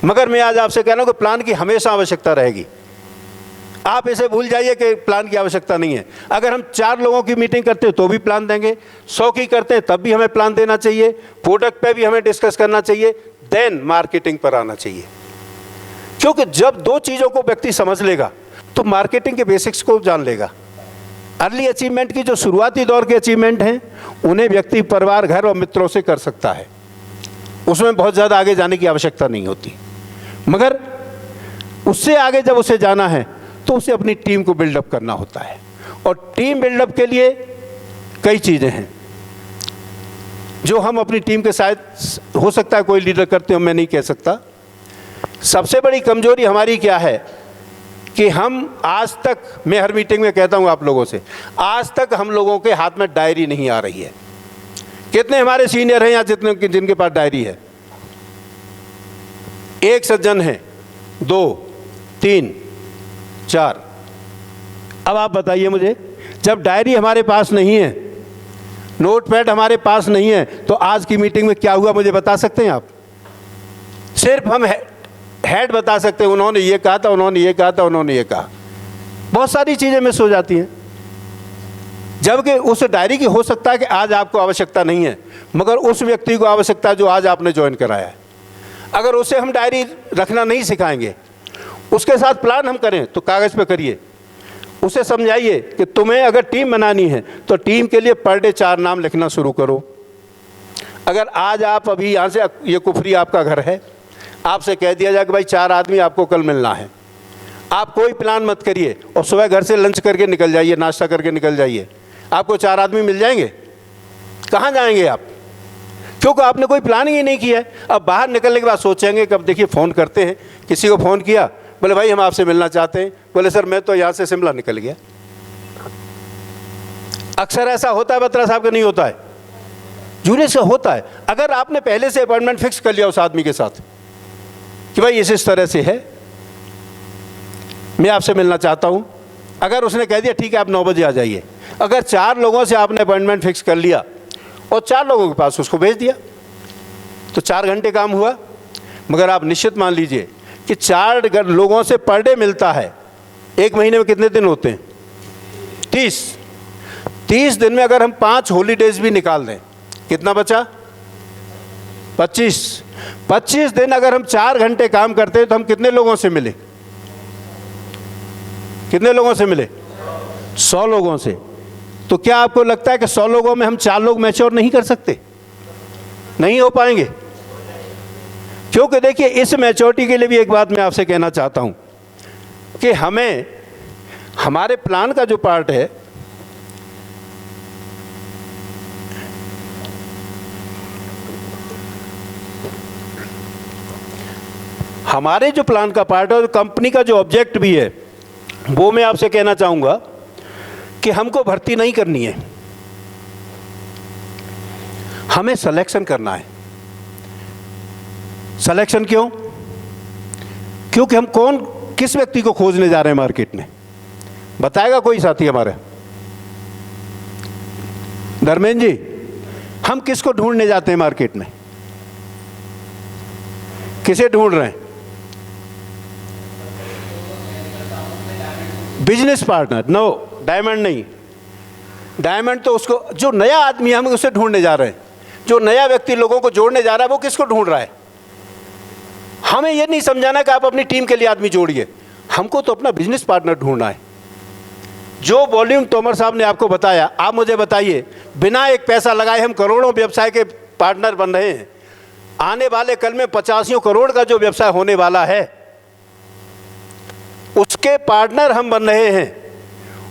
S1: मगर मैं आज आपसे कह रहा हूं कि प्लान की हमेशा आवश्यकता रहेगी। आप इसे भूल जाइए कि प्लान की आवश्यकता नहीं है। अगर हम 4 लोगों की मीटिंग करते हैं तो भी प्लान देंगे, 100 की करते हैं तब भी हमें प्लान देना चाहिए, प्रोडक्ट पे भी हमें डिस्कस करना चाहिए, देन मार्केटिंग पर आना चाहिए। क्योंकि जब 2 चीज़ों को व्यक्ति समझ लेगा तो मार्केटिंग के बेसिक्स को जान लेगा। अर्ली अचीवमेंट की जो शुरुआती दौर के अचीवमेंट हैं, उन्हें व्यक्ति परिवार, घर और मित्रों से कर सकता है, उसमें बहुत ज़्यादा आगे जाने की आवश्यकता नहीं होती। मगर उससे आगे जब उसे जाना है तो उसे अपनी टीम को बिल्डअप करना होता है। और टीम बिल्डअप के लिए कई चीज़ें हैं जो हम अपनी टीम के साथ, हो सकता है कोई लीडर करते हो, मैं नहीं कह सकता। सबसे बड़ी कमजोरी हमारी क्या है कि हम आज तक, मैं हर मीटिंग में कहता हूं आप लोगों से, आज तक हम लोगों के हाथ में डायरी नहीं आ रही है। कितने हमारे सीनियर हैं यहाँ जितने जिनके पास डायरी है? 1 सज्जन है, 2, 3, 4। अब आप बताइए मुझे, जब डायरी हमारे पास नहीं है, नोटपैड हमारे पास नहीं है, तो आज की मीटिंग में क्या हुआ मुझे बता सकते हैं आप? सिर्फ हम हेड बता सकते हैं, उन्होंने ये कहा था, उन्होंने ये कहा था, उन्होंने ये कहा। बहुत सारी चीज़ें मिस हो जाती हैं। जबकि उस डायरी की हो सकता है कि आज आपको आवश्यकता नहीं है, मगर उस व्यक्ति को आवश्यकता है जो आज आपने ज्वाइन कराया है। अगर उसे हम डायरी रखना नहीं सिखाएंगे, उसके साथ प्लान हम करें तो कागज़ पे करिए, उसे समझाइए कि तुम्हें अगर टीम बनानी है तो टीम के लिए पर डे 4 नाम लिखना शुरू करो। अगर आज आप अभी यहाँ से, ये कुफरी आपका घर है, आपसे कह दिया जाए कि भाई 4 आदमी आपको कल मिलना है, आप कोई प्लान मत करिए और सुबह घर से लंच करके निकल जाइए, नाश्ता करके निकल जाइए, आपको 4 आदमी मिल जाएंगे? कहाँ जाएंगे आप? क्योंकि आपने कोई प्लान ही नहीं किया है। अब बाहर निकलने के बाद सोचेंगे कि अब देखिए फ़ोन करते हैं, किसी को फ़ोन किया, बोले भाई हम आपसे मिलना चाहते हैं, बोले सर मैं तो यहाँ से शिमला निकल गया। अक्सर ऐसा होता है बत्रा साहब का, नहीं होता है? जूनियर से होता है। अगर आपने पहले से अपॉइंटमेंट फिक्स कर लिया उस आदमी के साथ कि भाई इस तरह से है, मैं आपसे मिलना चाहता हूँ, अगर उसने कह दिया ठीक है आप 9 बजे आ जाइए, अगर 4 लोगों से आपने अपॉइंटमेंट फिक्स कर लिया और 4 लोगों के पास उसको भेज दिया तो 4 घंटे काम हुआ। मगर आप निश्चित मान लीजिए कि 4 लोगों से पर डे मिलता है। 1 महीने में कितने दिन होते हैं? 30 दिन में अगर हम 5 हॉलीडेज भी निकाल दें, कितना बचा? 25 दिन अगर हम 4 घंटे काम करते हैं तो हम कितने लोगों से मिले? कितने लोगों से मिले? 100 लोगों से। तो क्या आपको लगता है कि 100 लोगों में हम 4 लोग मैच्योर नहीं कर सकते? नहीं हो पाएंगे। क्योंकि देखिए, इस मैच्योरिटी के लिए भी एक बात मैं आपसे कहना चाहता हूं कि हमें हमारे प्लान का जो पार्ट है, हमारे जो प्लान का पार्ट है और कंपनी का जो ऑब्जेक्ट भी है, वो मैं आपसे कहना चाहूँगा कि हमको भर्ती नहीं करनी है, हमें सिलेक्शन करना है। सिलेक्शन क्यों? क्योंकि हम किस व्यक्ति को खोजने जा रहे हैं मार्केट में? बताएगा कोई साथी हमारे? धर्मेंद्र जी, हम किसको ढूंढने जाते हैं मार्केट में? किसे ढूंढ रहे हैं? Business partner. नो, डायमंड नहीं। डायमंड तो उसको, जो नया आदमी है हम उसे ढूंढने जा रहे हैं। जो नया व्यक्ति लोगों को जोड़ने जा रहा है वो किसको ढूंढ रहा है? हमें यह नहीं समझाना कि आप अपनी टीम के लिए आदमी जोड़िए, हमको तो अपना बिजनेस पार्टनर ढूंढना है। जो वॉल्यूम तोमर साहब ने आपको बताया, आप मुझे बताइए, बिना एक पैसा लगाए हम करोड़ों व्यवसाय के पार्टनर बन रहे हैं। आने वाले कल में 85 करोड़ का जो व्यवसाय होने वाला है उसके पार्टनर हम बन रहे हैं।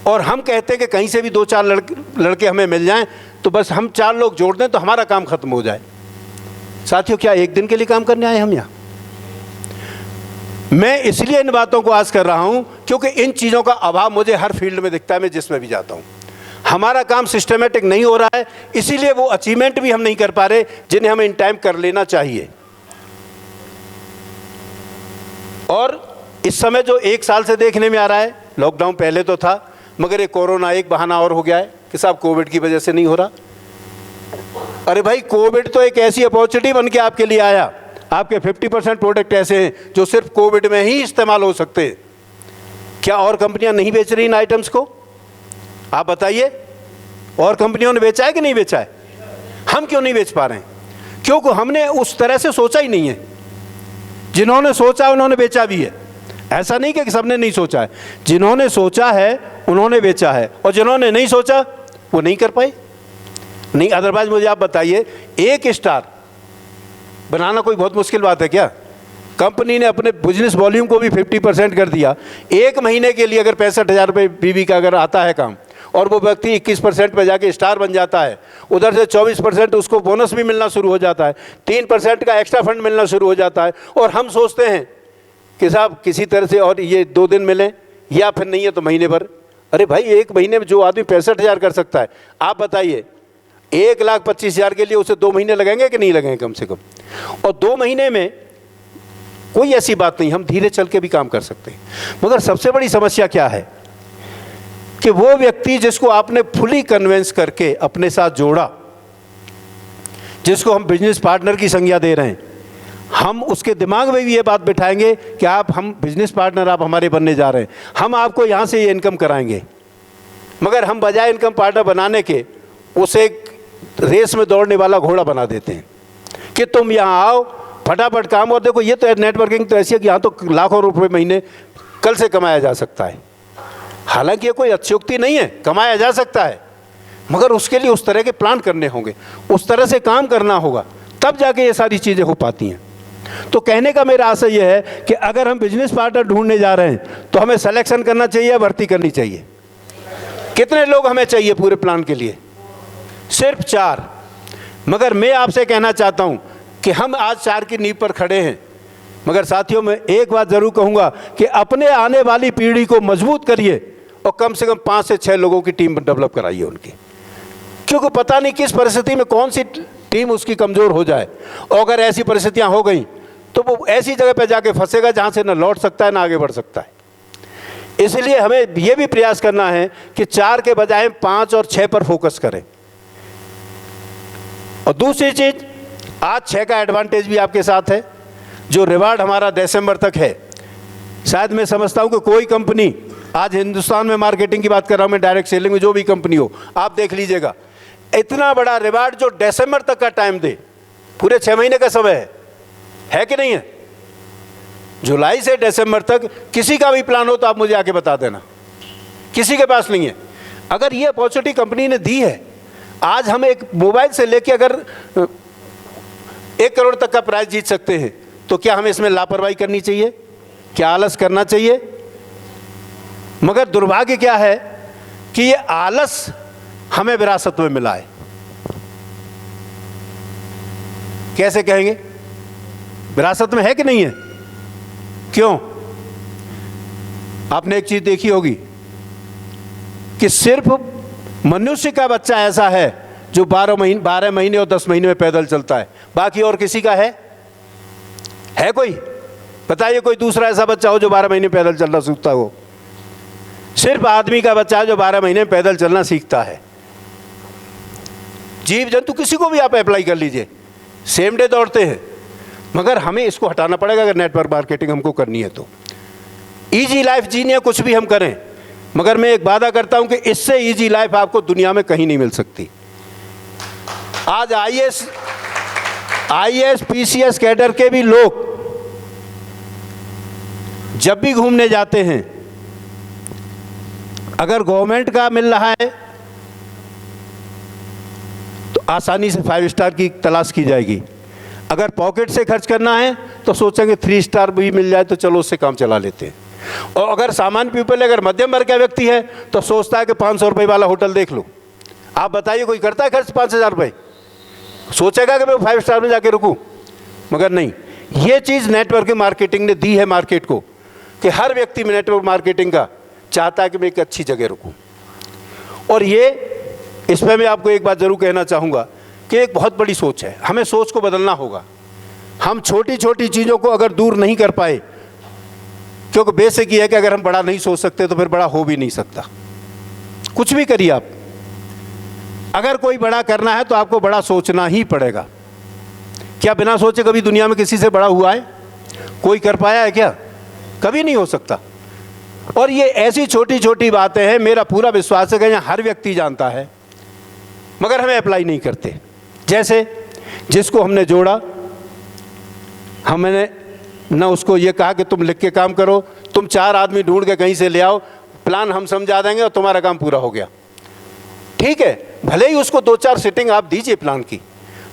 S1: और हम कहते हैं कि कहीं से भी 2-4 लड़के हमें मिल जाएं तो बस हम 4 लोग जोड़ दें तो हमारा काम खत्म हो जाए। साथियों, क्या एक दिन के लिए काम करने आए हम यहाँ? मैं इसलिए इन बातों को आज कर रहा हूं क्योंकि इन चीज़ों का अभाव मुझे हर फील्ड में दिखता है, मैं जिसमें भी जाता हूं। हमारा काम सिस्टमेटिक नहीं हो रहा है, इसीलिए वो अचीवमेंट भी हम नहीं कर पा रहे जिन्हें हमें इन टाइम कर लेना चाहिए। और इस समय जो 1 साल से देखने में आ रहा है, लॉकडाउन पहले तो था मगर ये कोरोना एक बहाना और हो गया है कि साहब कोविड की वजह से नहीं हो रहा। अरे भाई, कोविड तो एक ऐसी अपॉर्चुनिटी बन के आपके लिए आया। आपके 50% प्रोडक्ट ऐसे हैं जो सिर्फ कोविड में ही इस्तेमाल हो सकते हैं। क्या और कंपनियां नहीं बेच रही इन आइटम्स को? आप बताइए, और कंपनियों ने बेचा है कि नहीं बेचा है? हम क्यों नहीं बेच पा रहे हैं? क्योंकि हमने उस तरह से सोचा ही नहीं है। जिन्होंने सोचा उन्होंने बेचा भी है। ऐसा नहीं कि सबने नहीं सोचा है, जिन्होंने सोचा है उन्होंने बेचा है और जिन्होंने नहीं सोचा वो नहीं कर पाए। नहीं, अदरवाइज मुझे आप बताइए, 1 स्टार बनाना कोई बहुत मुश्किल बात है क्या? कंपनी ने अपने बिजनेस वॉल्यूम को भी 50% कर दिया। 1 महीने के लिए अगर 65,000 रुपये बीवी का अगर आता है काम और वो व्यक्ति 21% पे जाके स्टार बन जाता है, उधर से 24% उसको बोनस भी मिलना शुरू हो जाता है, 3% का एक्स्ट्रा फंड मिलना शुरू हो जाता है, और हम सोचते हैं कि साहब किसी तरह से और ये 2 दिन मिलें या फिर नहीं है तो महीने भर। अरे भाई, 1 महीने में जो आदमी 65,000 कर सकता है, आप बताइए 1,25,000 के लिए उसे 2 महीने लगेंगे कि नहीं लगेंगे कम से कम? और 2 महीने में कोई ऐसी बात नहीं, हम धीरे चल के भी काम कर सकते हैं। मगर सबसे बड़ी समस्या क्या है कि वो व्यक्ति जिसको आपने फुली कन्विंस करके अपने साथ जोड़ा, जिसको हम बिजनेस पार्टनर की संज्ञा दे रहे हैं, हम उसके दिमाग में भी ये बात बिठाएंगे कि हम बिजनेस पार्टनर आप हमारे बनने जा रहे हैं, हम आपको यहाँ से ये इनकम कराएंगे। मगर हम बजाय इनकम पार्टनर बनाने के उसे एक रेस में दौड़ने वाला घोड़ा बना देते हैं कि तुम यहाँ आओ, फटाफट काम। और देखो, ये तो नेटवर्किंग तो ऐसी है कि यहाँ तो लाखों रुपए महीने कल से कमाया जा सकता है। हालांकि ये कोई अत्युक्ति नहीं है, कमाया जा सकता है, मगर उसके लिए उस तरह के प्लान करने होंगे, उस तरह से काम करना होगा, तब जाके ये सारी चीज़ें हो पाती हैं। तो कहने का मेरा आशय यह है कि अगर हम बिजनेस पार्टनर ढूंढने जा रहे हैं तो हमें सिलेक्शन करना चाहिए या भर्ती करनी चाहिए? कितने लोग हमें चाहिए पूरे प्लान के लिए? सिर्फ 4। मगर मैं आपसे कहना चाहता हूं कि हम आज 4 की नींव पर खड़े हैं। मगर साथियों, मैं एक बात जरूर कहूंगा कि अपने आने वाली पीढ़ी को मजबूत करिए और कम से कम 5 से 6 लोगों की टीम डेवलप कराइए उनकी, क्योंकि पता नहीं किस परिस्थिति में कौन सी टीम उसकी कमज़ोर हो जाए। और अगर ऐसी परिस्थितियां हो गई तो वो ऐसी जगह पर जाके फंसेगा जहां से ना लौट सकता है ना आगे बढ़ सकता है। इसलिए हमें यह भी प्रयास करना है कि 4 के बजाय 5 और 6 पर फोकस करें। और दूसरी चीज़, आज 6 का एडवांटेज भी आपके साथ है। जो रिवार्ड हमारा दिसंबर तक है, शायद मैं समझता हूं कि कोई कंपनी आज हिंदुस्तान में, मार्केटिंग की बात कर रहा हूं मैं, डायरेक्ट सेलिंग में जो भी कंपनी हो, आप देख लीजिएगा, इतना बड़ा रिवार्ड जो दिसंबर तक का टाइम दे, पूरे 6 महीने का समय है कि नहीं है? जुलाई से दिसंबर तक किसी का भी प्लान हो तो आप मुझे आके बता देना, किसी के पास नहीं है। अगर ये अपॉर्चुनिटी कंपनी ने दी है, आज हम एक मोबाइल से लेके अगर 1 करोड़ तक का प्राइस जीत सकते हैं, तो क्या हमें इसमें लापरवाही करनी चाहिए? क्या आलस करना चाहिए? मगर दुर्भाग्य क्या है कि ये आलस हमें विरासत में मिला है। कैसे कहेंगे? विरासत में है कि नहीं है? क्यों? आपने एक चीज देखी होगी कि सिर्फ मनुष्य का बच्चा ऐसा है जो 12 महीने और 10 महीने में पैदल चलता है, बाकी और किसी का है कोई? बताइए, कोई दूसरा ऐसा बच्चा हो जो 12 महीने पैदल चलना सीखता हो? सिर्फ आदमी का बच्चा है जो 12 महीने में पैदल चलना सीखता है। जीव जंतु किसी को भी आप अप्लाई कर लीजिए, सेम डे दौड़ते हैं। मगर हमें इसको हटाना पड़ेगा अगर नेटवर्क मार्केटिंग हमको करनी है तो। ईजी लाइफ जीनी है, कुछ भी हम करें, मगर मैं एक वादा करता हूं कि इससे ईजी लाइफ आपको दुनिया में कहीं नहीं मिल सकती। आज आईएएस पीसीएस कैडर के भी लोग जब भी घूमने जाते हैं, अगर गवर्नमेंट का मिल रहा है तो आसानी से 5 स्टार की तलाश की जाएगी। अगर पॉकेट से खर्च करना है तो सोचेंगे 3 स्टार भी मिल जाए तो चलो उससे काम चला लेते हैं। और अगर सामान्य पीपल, अगर मध्यम वर्ग का व्यक्ति है तो सोचता है कि 500 रुपये वाला होटल देख लो। आप बताइए कोई करता है खर्च 5000 रुपये? सोचेगा कि मैं 5 स्टार में जाके रुकूं, मगर नहीं। ये चीज़ नेटवर्क मार्केटिंग ने दी है मार्केट को कि हर व्यक्ति में नेटवर्क मार्केटिंग का चाहता है कि मैं एक अच्छी जगह रुकूं। और ये इसमें मैं आपको एक बात ज़रूर कहना चाहूँगा कि एक बहुत बड़ी सोच है, हमें सोच को बदलना होगा। हम छोटी छोटी चीज़ों को अगर दूर नहीं कर पाए, क्योंकि बेसिक ये है कि अगर हम बड़ा नहीं सोच सकते तो फिर बड़ा हो भी नहीं सकता। कुछ भी करिए आप, अगर कोई बड़ा करना है तो आपको बड़ा सोचना ही पड़ेगा। क्या बिना सोचे कभी दुनिया में किसी से बड़ा हुआ है? कोई कर पाया है क्या? कभी नहीं हो सकता। और ये ऐसी छोटी छोटी बातें हैं, मेरा पूरा विश्वास है कि यहाँ हर व्यक्ति जानता है, मगर हमें अप्लाई नहीं करते। जैसे जिसको हमने जोड़ा, हमने न उसको ये कहा कि तुम लिख के काम करो, तुम 4 आदमी ढूंढ के कहीं से ले आओ, प्लान हम समझा देंगे और तुम्हारा काम पूरा हो गया। ठीक है, भले ही उसको 2-4 सिटिंग आप दीजिए प्लान की,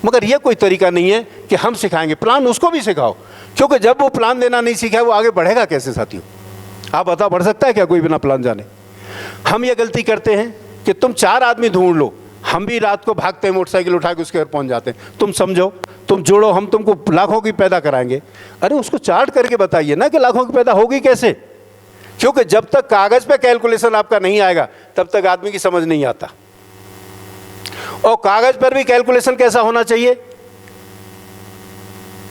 S1: मगर ये कोई तरीका नहीं है कि हम सिखाएंगे। प्लान उसको भी सिखाओ, क्योंकि जब वो प्लान देना नहीं सीखा है वो आगे बढ़ेगा कैसे साथियों? आप बताओ, बढ़ सकता है क्या कोई बिना प्लान जाने? हम ये गलती करते हैं कि तुम 4 आदमी ढूंढ लो, हम भी रात को भागते हैं मोटरसाइकिल उठा के उसके घर पहुंच जाते हैं। तुम समझो, तुम जोड़ो, हम तुमको लाखों की पैदा कराएंगे। अरे उसको चार्ट करके बताइए ना कि लाखों की पैदा होगी कैसे, क्योंकि जब तक कागज पे कैलकुलेशन आपका नहीं आएगा तब तक आदमी की समझ नहीं आता। और कागज पर भी कैलकुलेशन कैसा होना चाहिए?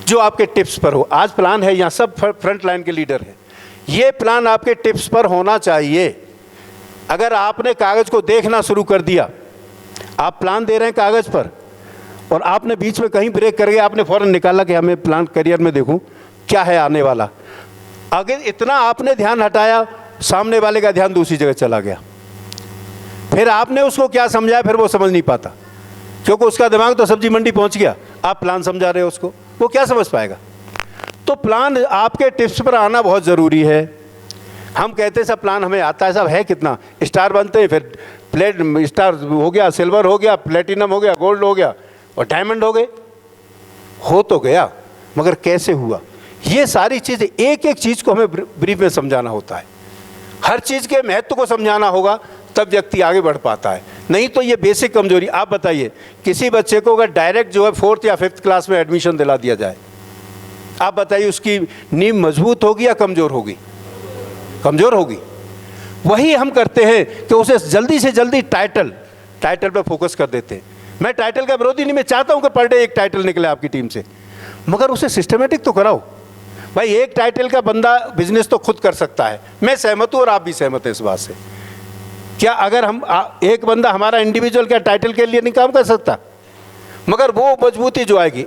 S1: जो आपके टिप्स पर हो। आज प्लान है, यहाँ सब फ्रंट लाइन के लीडर हैं, ये प्लान आपके टिप्स पर होना चाहिए। अगर आपने कागज को देखना शुरू कर दिया, आप प्लान दे रहे हैं कागज पर और आपने बीच में कहीं ब्रेक करके आपने फौरन निकाला कि हमें प्लान करियर में देखूं क्या है आने वाला, अगर इतना आपने ध्यान हटाया, सामने वाले का ध्यान दूसरी जगह चला गया। फिर आपने उसको क्या समझाया, फिर वो समझ नहीं पाता, क्योंकि उसका दिमाग तो सब्जी मंडी पहुंच गया। आप प्लान समझा रहे हो उसको, वो क्या समझ पाएगा? तो प्लान आपके टिप्स पर आना बहुत ज़रूरी है। हम कहते हैं सब प्लान हमें आता है, सब है कितना, स्टार बनते हैं, फिर प्लेट स्टार हो गया, सिल्वर हो गया, प्लेटिनम हो गया, गोल्ड हो गया और डायमंड हो गए। हो तो गया, मगर कैसे हुआ? ये सारी चीज़ें, एक एक चीज़ को हमें ब्रीफ में समझाना होता है। हर चीज़ के महत्व को समझाना होगा, तब व्यक्ति आगे बढ़ पाता है। नहीं तो ये बेसिक कमजोरी। आप बताइए, किसी बच्चे को अगर डायरेक्ट जो है 4th या 5th क्लास में एडमिशन दिला दिया जाए, आप बताइए उसकी नींव मजबूत होगी या कमज़ोर होगी? कमज़ोर होगी। वही हम करते हैं कि उसे जल्दी से जल्दी टाइटल पे फोकस कर देते हैं। मैं टाइटल का विरोधी नहीं, मैं चाहता हूं कि पर डे एक टाइटल निकले आपकी टीम से, मगर उसे सिस्टमेटिक तो कराओ। भाई एक टाइटल का बंदा बिजनेस तो खुद कर सकता है, मैं सहमत हूं और आप भी सहमत हैं इस बात से। क्या अगर हम एक बंदा हमारा इंडिविजुअल क्या टाइटल के लिए नहीं काम कर सकता? मगर वो मजबूती जो आएगी,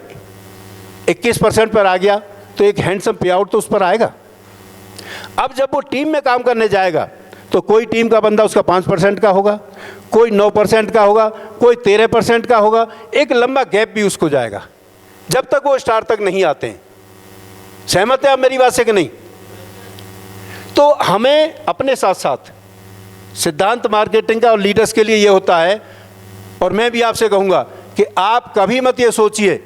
S1: 21% पर आ गया तो एक हैंडसम पे आउट तो उस पर आएगा। अब जब वो टीम में काम करने जाएगा तो कोई टीम का बंदा उसका 5% का होगा, कोई 9% का होगा, कोई 13% का होगा। एक लंबा गैप भी उसको जाएगा जब तक वो स्टार तक नहीं आते हैं। सहमत है आप मेरी बात से कि नहीं? तो हमें अपने साथ साथ सिद्धांत मार्केटिंग का और लीडर्स के लिए ये होता है, और मैं भी आपसे कहूँगा कि आप कभी मत ये सोचिए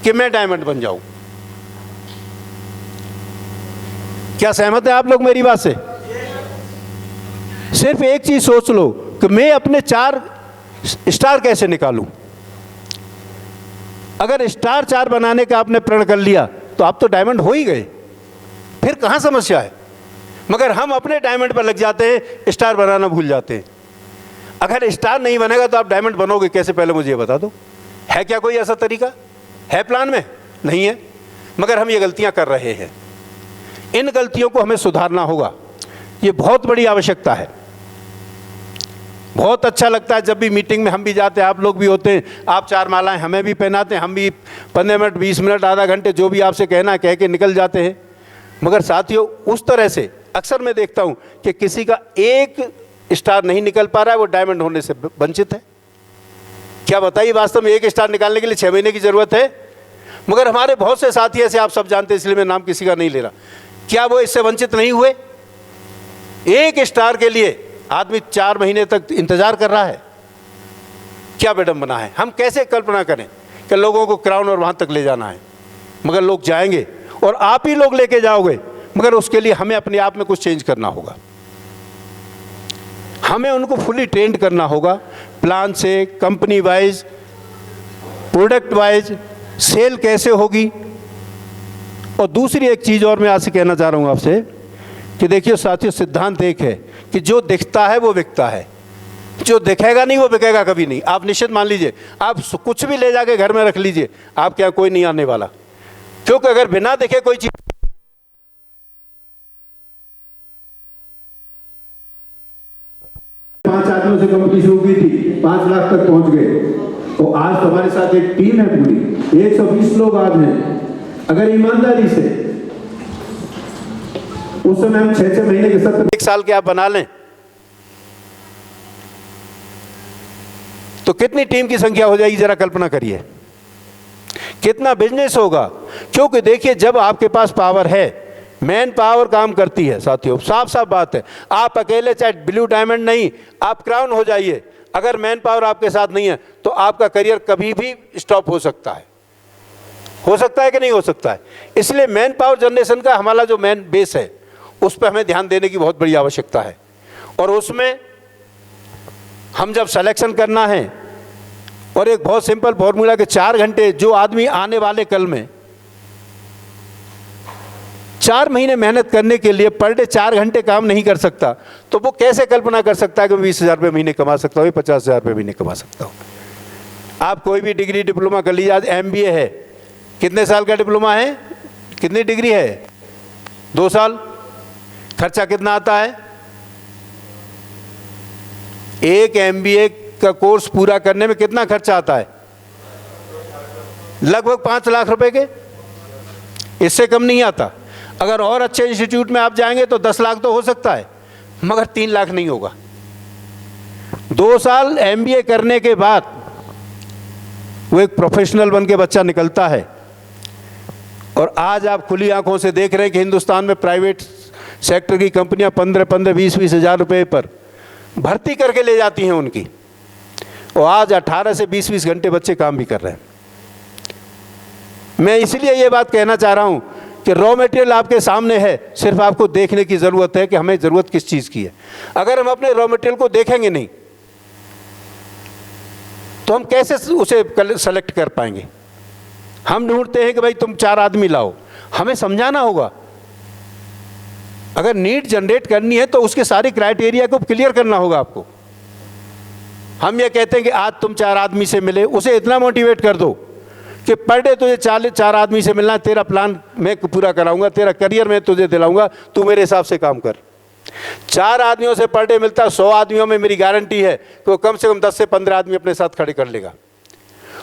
S1: कि मैं डायमंड बन जाऊं। क्या सहमत है आप लोग मेरी बात से? सिर्फ एक चीज सोच लो कि मैं अपने 4 स्टार कैसे निकालूं। अगर स्टार 4 बनाने का आपने प्रण कर लिया तो आप तो डायमंड हो ही गए, फिर कहां समस्या है? मगर हम अपने डायमंड पर लग जाते हैं, स्टार बनाना भूल जाते हैं। अगर स्टार नहीं बनेगा तो आप डायमंड बनोगे कैसे, पहले मुझे ये बता दो। है क्या कोई ऐसा तरीका? है प्लान में? नहीं है। मगर हम ये गलतियां कर रहे हैं, इन गलतियों को हमें सुधारना होगा, ये बहुत बड़ी आवश्यकता है। बहुत अच्छा लगता है जब भी मीटिंग में हम भी जाते हैं, आप लोग भी होते हैं, आप 4 मालाएं हमें भी पहनाते हैं, हम भी 15 मिनट 20 मिनट आधा घंटे जो भी आपसे कहना है कह के निकल जाते हैं। मगर साथियों उस तरह से अक्सर मैं देखता हूं कि किसी का एक स्टार नहीं निकल पा रहा है, वो डायमंड होने से वंचित है। क्या बताइए, वास्तव में एक स्टार निकालने के लिए 6 महीने की ज़रूरत है। मगर हमारे बहुत से साथी ऐसे, आप सब जानते हैं इसलिए मैं नाम किसी का नहीं ले रहा, क्या वो इससे वंचित नहीं हुए? एक स्टार के लिए आदमी 4 महीने तक इंतजार कर रहा है। क्या विडंबना है। हम कैसे कल्पना करें कि लोगों को क्राउन और वहाँ तक ले जाना है, मगर लोग जाएंगे और आप ही लोग लेके जाओगे। मगर उसके लिए हमें अपने आप में कुछ चेंज करना होगा, हमें उनको फुली ट्रेंड करना होगा, प्लान से, company wise, product wise, sale कैसे होगी। और दूसरी एक चीज़ और मैं आज से कहना चाह रहा हूँ आपसे कि देखिए साथियों, सिद्धांत एक है कि जो दिखता है वो बिकता है, जो दिखेगा नहीं वो बिकेगा कभी नहीं। आप निश्चित मान लीजिए, आप कुछ भी ले जाके घर में रख लीजिए, आपके यहाँ कोई नहीं आने वाला, क्योंकि अगर बिना देखे कोई चीज,
S2: 5 आदमियों से कंपनी शुरू की थी, 5 लाख तक पहुंच गए। तो आज तो हमारे साथ एक टीम है पूरी, 120 लोग आज हैं। अगर ईमानदारी से उस समय हम 6-6 महीने के सत्र,
S1: 1 साल के आप बना लें तो कितनी टीम की संख्या हो जाएगी, जरा कल्पना करिए, कितना बिजनेस होगा। क्योंकि देखिए जब आपके पास पावर है, मैन पावर काम करती है साथियों, साफ साफ बात है। आप अकेले चाहे ब्लू डायमंड नहीं, आप क्राउन हो जाइए, अगर मैन पावर आपके साथ नहीं है तो आपका करियर कभी भी स्टॉप हो सकता है कि नहीं हो सकता है। इसलिए मैन पावर जनरेशन का हमारा जो मेन बेस है उस पर हमें ध्यान देने की बहुत बड़ी आवश्यकता है। और उसमें हम जब सिलेक्शन करना है, और एक बहुत सिंपल फॉर्मूला के 4 घंटे, जो आदमी आने वाले कल में 4 महीने मेहनत करने के लिए पर डे 4 घंटे काम नहीं कर सकता, तो वो कैसे कल्पना कर सकता है कि मैं 20,000 रुपये महीने कमा सकता हूँ, 50,000 रुपये महीने कमा सकता हूँ। आप कोई भी डिग्री डिप्लोमा कर लीजिए, आज MBA है, कितने साल का डिप्लोमा है, कितनी डिग्री है, 2 साल। खर्चा कितना आता है? एक MBA का कोर्स पूरा करने में कितना खर्चा आता है? लगभग 5 लाख रुपए के, इससे कम नहीं आता। अगर और अच्छे इंस्टीट्यूट में आप जाएंगे तो 10 लाख तो हो सकता है, मगर 3 लाख नहीं होगा। 2 साल MBA करने के बाद वो एक प्रोफेशनल बन के बच्चा निकलता है। और आज आप खुली आंखों से देख रहे हैं कि हिंदुस्तान में प्राइवेट सेक्टर की कंपनियां 15-15, 20-20 हज़ार रुपये पर भर्ती करके ले जाती हैं उनकी, और आज 18 से 20-20 घंटे बच्चे काम भी कर रहे हैं। मैं इसलिए ये बात कहना चाह रहा हूँ कि रॉ मटेरियल आपके सामने है, सिर्फ आपको देखने की ज़रूरत है कि हमें ज़रूरत किस चीज़ की है। अगर हम अपने रॉ मटेरियल को देखेंगे नहीं तो हम कैसे उसे सेलेक्ट कर पाएंगे। हम ढूंढते हैं कि भाई तुम 4 आदमी लाओ, हमें समझाना होगा। अगर नीड जनरेट करनी है तो उसके सारे क्राइटेरिया को क्लियर करना होगा आपको। हम ये कहते हैं कि आज तुम 4 आदमी से मिले, उसे इतना मोटिवेट कर दो कि पर डे तुझे 4 आदमी से मिलना है, तेरा प्लान मैं पूरा कराऊंगा, तेरा करियर मैं तुझे दिलाऊंगा, तू मेरे हिसाब से काम कर। 4 आदमियों से पर डे मिलता है, 100 आदमियों में मेरी गारंटी है कि वो कम से कम 10 से 15 आदमी अपने साथ खड़े कर लेगा।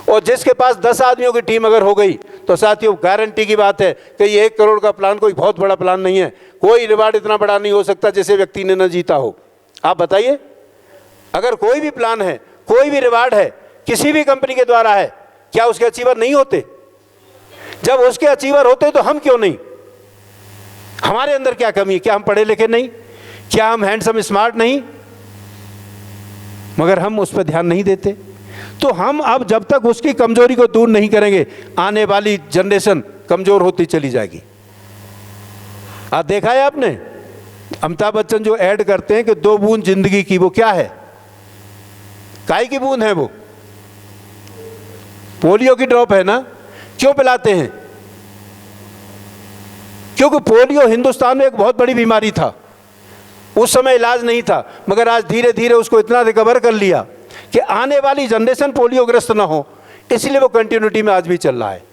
S1: और जिसके पास 10 आदमियों की टीम अगर हो गई तो साथियों गारंटी की बात है कि ये 1 करोड़ का प्लान कोई बहुत बड़ा प्लान नहीं है। कोई रिवार्ड इतना बड़ा नहीं हो सकता जिसे व्यक्ति ने न जीता हो। आप बताइए, अगर कोई भी प्लान है, कोई भी रिवार्ड है, किसी भी कंपनी के द्वारा है, क्या उसके अचीवर नहीं होते? जब उसके अचीवर होते तो हम क्यों नहीं? हमारे अंदर क्या कमी है? क्या हम पढ़े लिखे नहीं? क्या हम हैंडसम स्मार्ट नहीं? मगर हम उस पर ध्यान नहीं देते। तो हम अब जब तक उसकी कमजोरी को दूर नहीं करेंगे, आने वाली जनरेशन कमजोर होती चली जाएगी। आज देखा है आपने, अमिताभ बच्चन जो ऐड करते हैं कि 2 बूंद जिंदगी की, वो क्या है? काय की बूंद है? वो पोलियो की ड्रॉप है ना। क्यों पिलाते हैं? क्योंकि पोलियो हिंदुस्तान में एक बहुत बड़ी बीमारी था, उस समय इलाज नहीं था, मगर आज धीरे धीरे उसको इतना रिकवर कर लिया कि आने वाली जनरेशन पोलियोग्रस्त ना हो, इसलिए वो कंटिन्यूटी में आज भी चल रहा है।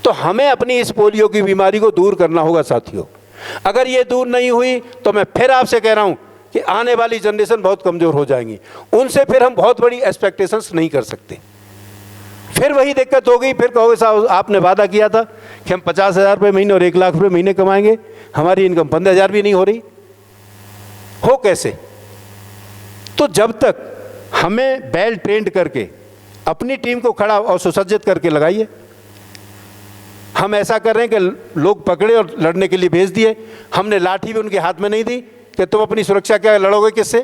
S1: तो हमें अपनी इस पोलियो की बीमारी को दूर करना होगा साथियों। अगर ये दूर नहीं हुई तो मैं फिर आपसे कह रहा हूं कि आने वाली जनरेशन बहुत कमज़ोर हो जाएंगी, उनसे फिर हम बहुत बड़ी एक्सपेक्टेशंस नहीं कर सकते। फिर वही दिक्कत हो गई, फिर कहोगे साहब आपने वादा किया था कि हम 50,000 रुपये महीने और 1 लाख रुपये महीने कमाएंगे, हमारी इनकम 15,000 भी नहीं हो रही, हो कैसे? तो जब तक हमें वेल ट्रेंड करके अपनी टीम को खड़ा और सुसज्जित करके लगाइए। हम ऐसा कर रहे हैं कि लोग पकड़े और लड़ने के लिए भेज दिए, हमने लाठी भी उनके हाथ में नहीं दी कि तुम अपनी सुरक्षा क्या लड़ोगे किससे?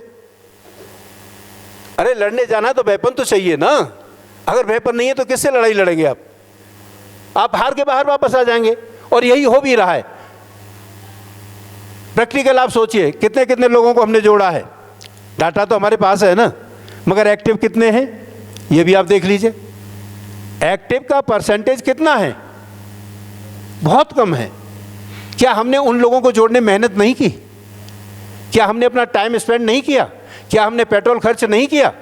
S1: अरे लड़ने जाना तो वेपन तो चाहिए ना, अगर वेपन नहीं है तो किससे लड़ाई लड़ेंगे आप? आप हार के बाहर वापस आ जाएंगे, और यही हो भी रहा है। प्रैक्टिकल आप सोचिए, कितने कितने लोगों को हमने जोड़ा है, डाटा तो हमारे पास है ना, मगर एक्टिव कितने हैं ये भी आप देख लीजिए। एक्टिव का परसेंटेज कितना है? बहुत कम है। क्या हमने उन लोगों को जोड़ने मेहनत नहीं की? क्या हमने अपना टाइम स्पेंड नहीं किया? क्या हमने पेट्रोल खर्च नहीं किया?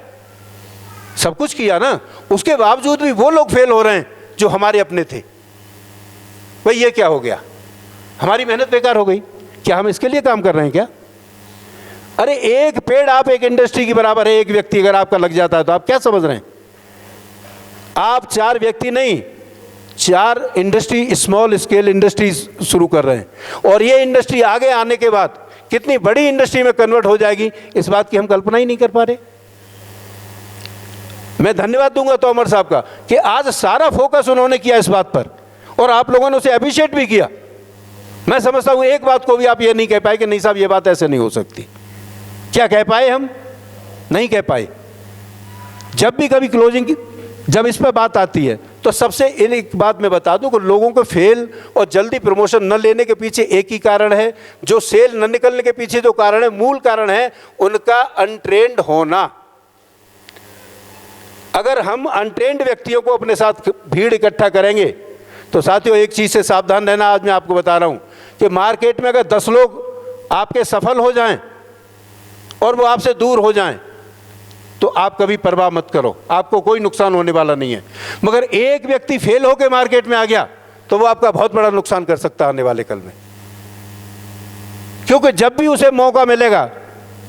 S1: सब कुछ किया ना, उसके बावजूद भी वो लोग फेल हो रहे हैं जो हमारे अपने थे। भाई ये क्या हो गया? हमारी मेहनत बेकार हो गई। क्या हम इसके लिए काम कर रहे हैं क्या? अरे एक पेड़ आप एक इंडस्ट्री की बराबर है। एक व्यक्ति अगर आपका लग जाता है तो आप क्या समझ रहे हैं? आप 4 व्यक्ति नहीं, 4 इंडस्ट्री, स्मॉल स्केल इंडस्ट्री शुरू कर रहे हैं, और ये इंडस्ट्री आगे आने के बाद कितनी बड़ी इंडस्ट्री में कन्वर्ट हो जाएगी, इस बात की हम कल्पना ही नहीं कर पा रहे। मैं धन्यवाद दूंगा तोमर साहब का कि आज सारा फोकस उन्होंने किया इस बात पर, और आप लोगों ने उसे अप्रिशिएट भी किया। मैं समझता हूं एक बात को भी आप ये नहीं कह पाए कि नहीं साहब ये बात ऐसे नहीं हो सकती। क्या कह पाए? हम नहीं कह पाए। जब भी कभी क्लोजिंग की जब इस पर बात आती है तो सबसे एक बात मैं बता दूं कि लोगों को फेल और जल्दी प्रमोशन न लेने के पीछे एक ही कारण है, जो सेल न निकलने के पीछे जो कारण है, मूल कारण है उनका अनट्रेंड होना। अगर हम अनट्रेंड व्यक्तियों को अपने साथ भीड़ इकट्ठा करेंगे तो साथियों एक चीज़ से सावधान रहना, आज मैं आपको बता रहा हूं कि मार्केट में अगर 10 लोग आपके सफल हो जाएं और वो आपसे दूर हो जाएं तो आप कभी परवाह मत करो, आपको कोई नुकसान होने वाला नहीं है। मगर एक व्यक्ति फेल होकर मार्केट में आ गया तो वो आपका बहुत बड़ा नुकसान कर सकता है आने वाले कल में, क्योंकि जब भी उसे मौका मिलेगा,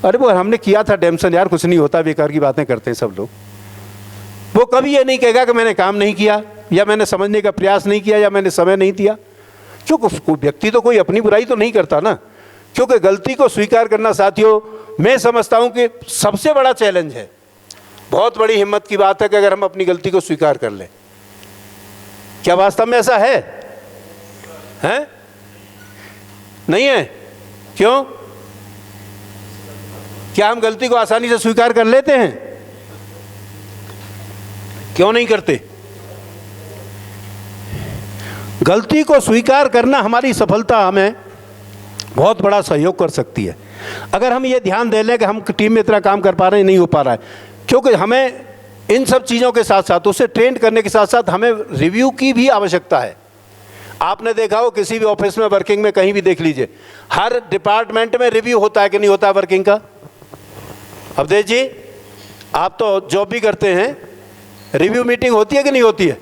S1: अरे वो हमने किया था डेमसन यार, कुछ नहीं होता, बेकार की बातें करते हैं सब लोग। वो कभी ये नहीं कहेगा कि मैंने काम नहीं किया, या मैंने समझने का प्रयास नहीं किया, या मैंने समय नहीं दिया। क्योंकि व्यक्ति तो कोई अपनी बुराई तो नहीं करता ना। क्योंकि गलती को स्वीकार करना साथियों, मैं समझता हूं कि सबसे बड़ा चैलेंज है। बहुत बड़ी हिम्मत की बात है कि अगर हम अपनी गलती को स्वीकार कर लें। क्या वास्तव में ऐसा है? हैं? नहीं है? क्यों? क्या हम गलती को आसानी से स्वीकार कर लेते हैं? क्यों नहीं करते? गलती को स्वीकार करना हमारी सफलता हमें बहुत बड़ा सहयोग कर सकती है। अगर हम ये ध्यान दे लें कि हम टीम में इतना काम कर पा रहे हैं, नहीं हो पा रहा है, क्योंकि हमें इन सब चीज़ों के साथ साथ, उसे ट्रेंड करने के साथ साथ हमें रिव्यू की भी आवश्यकता है। आपने देखा हो किसी भी ऑफिस में, वर्किंग में, कहीं भी देख लीजिए, हर डिपार्टमेंट में रिव्यू होता है कि नहीं होता वर्किंग का? अवधेश जी, आप तो जॉब भी करते हैं, रिव्यू मीटिंग होती है कि नहीं होती है?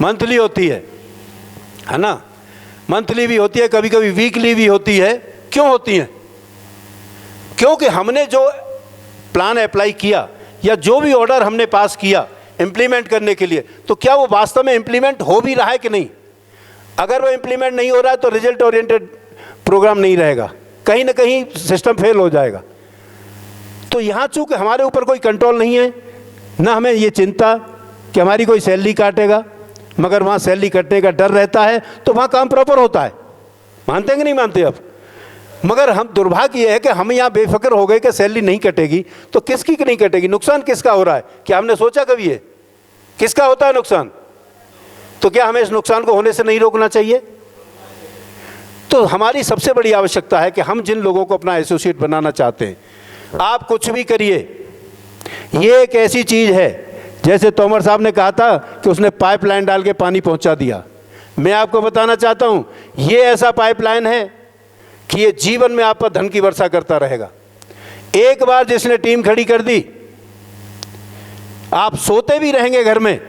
S1: मंथली होती है ना? मंथली भी होती है, कभी कभी वीकली भी होती है। क्यों होती है? क्योंकि हमने जो प्लान अप्लाई किया या जो भी ऑर्डर हमने पास किया इंप्लीमेंट करने के लिए, तो क्या वो वास्तव में इंप्लीमेंट हो भी रहा है कि नहीं? अगर वो इंप्लीमेंट नहीं हो रहा है तो रिजल्ट ओरिएंटेड प्रोग्राम नहीं रहेगा, कहीं ना कहीं सिस्टम फेल हो जाएगा। तो यहाँ चूंकि हमारे ऊपर कोई कंट्रोल नहीं है, ना हमें ये चिंता कि हमारी कोई सैलरी काटेगा, मगर वहाँ सैलरी कटने का डर रहता है, तो वहाँ काम प्रॉपर होता है। मानते हैं कि नहीं मानते अब? मगर हम दुर्भाग्य ये है कि हम यहाँ बेफिक्र हो गए कि सैलरी नहीं कटेगी, तो किसकी नहीं कटेगी? नुकसान किसका हो रहा है? क्या हमने सोचा कभी है किसका होता है नुकसान? तो क्या हमें इस नुकसान को होने से नहीं रोकना चाहिए? तो हमारी सबसे बड़ी आवश्यकता है कि हम जिन लोगों को अपना एसोसिएट बनाना चाहते हैं, आप कुछ भी करिए, ये एक ऐसी चीज़ है, जैसे तोमर साहब ने कहा था कि उसने पाइपलाइन डाल के पानी पहुंचा दिया। मैं आपको बताना चाहता हूं, ये ऐसा पाइपलाइन है कि ये जीवन में आप पर धन की वर्षा करता रहेगा। एक बार जिसने टीम खड़ी कर दी, आप सोते भी रहेंगे घर में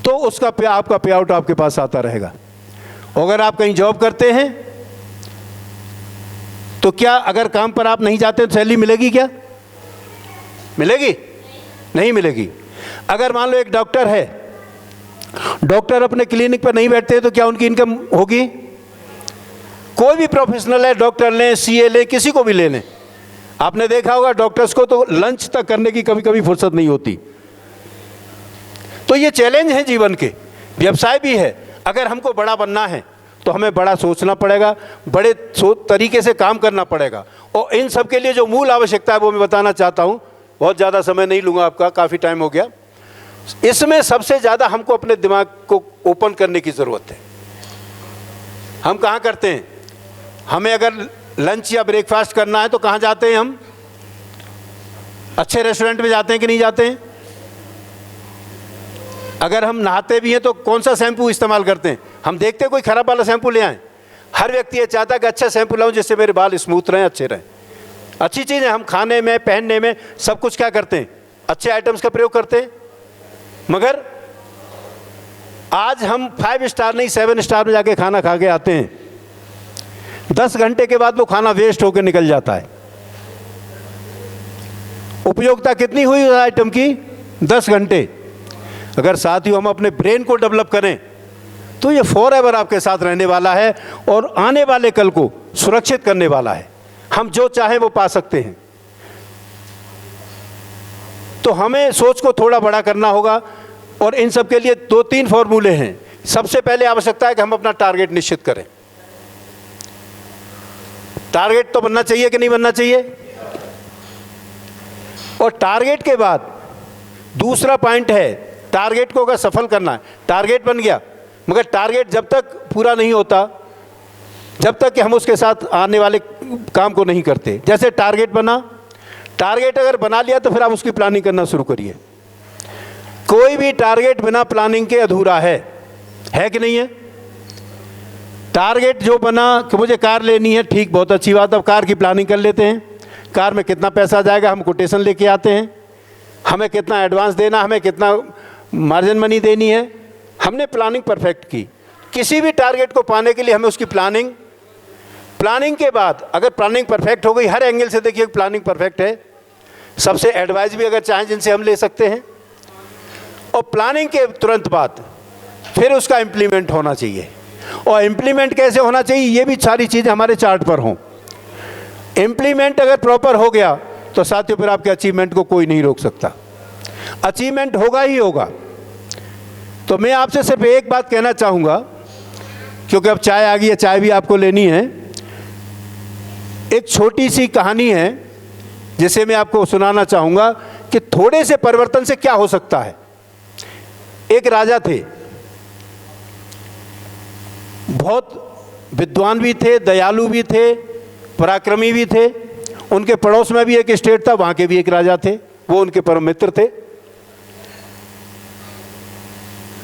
S1: तो उसका आपका पे आउट आपके पास आता रहेगा। अगर आप कहीं जॉब करते हैं तो क्या अगर काम पर आप नहीं जाते तो सैलरी मिलेगी क्या? मिलेगी? नहीं मिलेगी। अगर मान लो एक डॉक्टर है, डॉक्टर अपने क्लिनिक पर नहीं बैठते तो क्या उनकी इनकम होगी? कोई भी प्रोफेशनल है, डॉक्टर लें, सीए लें, किसी को भी ले लें, आपने देखा होगा डॉक्टर्स को तो लंच तक करने की कभी कभी फुर्सत नहीं होती। तो ये चैलेंज है जीवन के, व्यवसाय भी है। अगर हमको बड़ा बनना है तो हमें बड़ा सोचना पड़ेगा, बड़े तरीके से काम करना पड़ेगा। और इन सब के लिए जो मूल आवश्यकता है वो मैं बताना चाहता हूँ, बहुत ज़्यादा समय नहीं लूँगा आपका, काफ़ी टाइम हो गया। इसमें सबसे ज़्यादा हमको अपने दिमाग को ओपन करने की ज़रूरत है। हम कहाँ करते हैं? हमें अगर लंच या ब्रेकफास्ट करना है तो कहाँ जाते हैं हम? अच्छे रेस्टोरेंट में जाते हैं कि नहीं जाते हैं? अगर हम नहाते भी हैं तो कौन सा शैम्पू इस्तेमाल करते हैं? हम देखते हैं कोई ख़राब वाला शैम्पू ले आएँ? हर व्यक्ति ये चाहता है कि अच्छा शैम्पू लाऊं जिससे मेरे बाल स्मूथ रहें, अच्छे रहें। अच्छी चीज़ है, हम खाने में, पहनने में सब कुछ क्या करते हैं? अच्छे आइटम्स का प्रयोग करते हैं। मगर आज हम 5 स्टार नहीं 7 स्टार में जाके खाना खा के आते हैं, 10 घंटे के बाद वो खाना वेस्ट होकर निकल जाता है। उपयोगिता कितनी हुई उस आइटम की? 10 घंटे। अगर साथियों हम अपने ब्रेन को डेवलप करें तो ये फॉरएवर आपके साथ रहने वाला है और आने वाले कल को सुरक्षित करने वाला है। हम जो चाहें वो पा सकते हैं। तो हमें सोच को थोड़ा बड़ा करना होगा और इन सब के लिए 2-3 फॉर्मूले हैं। सबसे पहले आवश्यकता है कि हम अपना टारगेट निश्चित करें। टारगेट तो बनना चाहिए कि नहीं बनना चाहिए? और टारगेट के बाद दूसरा पॉइंट है, टारगेट को अगर सफल करना है, टारगेट बन गया मगर टारगेट जब तक पूरा नहीं होता, जब तक कि हम उसके साथ आने वाले काम को नहीं करते। जैसे टारगेट बना, टारगेट अगर बना लिया तो फिर आप उसकी प्लानिंग करना शुरू करिए। कोई भी टारगेट बिना प्लानिंग के अधूरा है कि नहीं है? टारगेट जो बना कि मुझे कार लेनी है, ठीक, बहुत अच्छी बात, अब कार की प्लानिंग कर लेते हैं। कार में कितना पैसा जाएगा, हम कोटेशन लेके आते हैं, हमें कितना एडवांस देना, हमें कितना मार्जिन मनी देनी है, हमने प्लानिंग परफेक्ट की। किसी भी टारगेट को पाने के लिए हमें उसकी प्लानिंग के बाद अगर प्लानिंग परफेक्ट हो गई, हर एंगल से देखिए प्लानिंग परफेक्ट है, सबसे एडवाइस भी अगर चाहें जिनसे हम ले सकते हैं, और प्लानिंग के तुरंत बाद फिर उसका इम्प्लीमेंट होना चाहिए। और इम्प्लीमेंट कैसे होना चाहिए, ये भी सारी चीज़ें हमारे चार्ट पर हों। इम्प्लीमेंट अगर प्रॉपर हो गया तो साथियों फिर आपके अचीवमेंट को कोई नहीं रोक सकता, अचीवमेंट होगा ही होगा। तो मैं आपसे सिर्फ एक बात कहना चाहूँगा, क्योंकि अब चाय आ गई है, चाय भी आपको लेनी है। एक छोटी सी कहानी है जिसे मैं आपको सुनाना चाहूँगा कि थोड़े से परिवर्तन से क्या हो सकता है। एक राजा थे, बहुत विद्वान भी थे, दयालु भी थे, पराक्रमी भी थे। उनके पड़ोस में भी एक स्टेट था, वहाँ के भी एक राजा थे, वो उनके परम मित्र थे।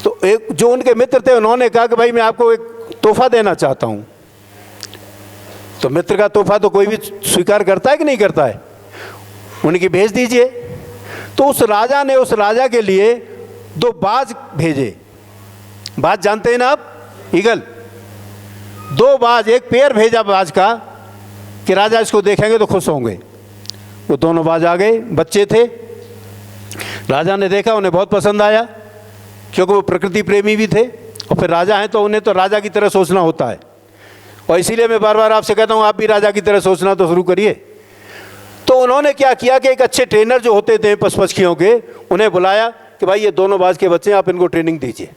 S1: तो एक जो उनके मित्र थे उन्होंने कहा कि भाई मैं आपको एक तोहफा देना चाहता हूँ। तो मित्र का तोहफा तो कोई भी स्वीकार करता है कि नहीं करता है? उनकी भेज दीजिए। तो उस राजा ने उस राजा के लिए 2 बाज भेजे। बाज जानते हैं ना आप, ईगल। 2 बाज, एक पेयर भेजा बाज का कि राजा इसको देखेंगे तो खुश होंगे। वो दोनों बाज आ गए, बच्चे थे। राजा ने देखा, उन्हें बहुत पसंद आया, क्योंकि वो प्रकृति प्रेमी भी थे और फिर राजा हैं तो उन्हें तो राजा की तरह सोचना होता है। और इसीलिए मैं बार बार आपसे कहता हूँ, आप भी राजा की तरह सोचना तो शुरू करिए। तो उन्होंने क्या किया कि एक अच्छे ट्रेनर जो होते थे पशु पक्षियों के, उन्हें बुलाया कि भाई ये दोनों बाज के बच्चे, आप इनको ट्रेनिंग दीजिए।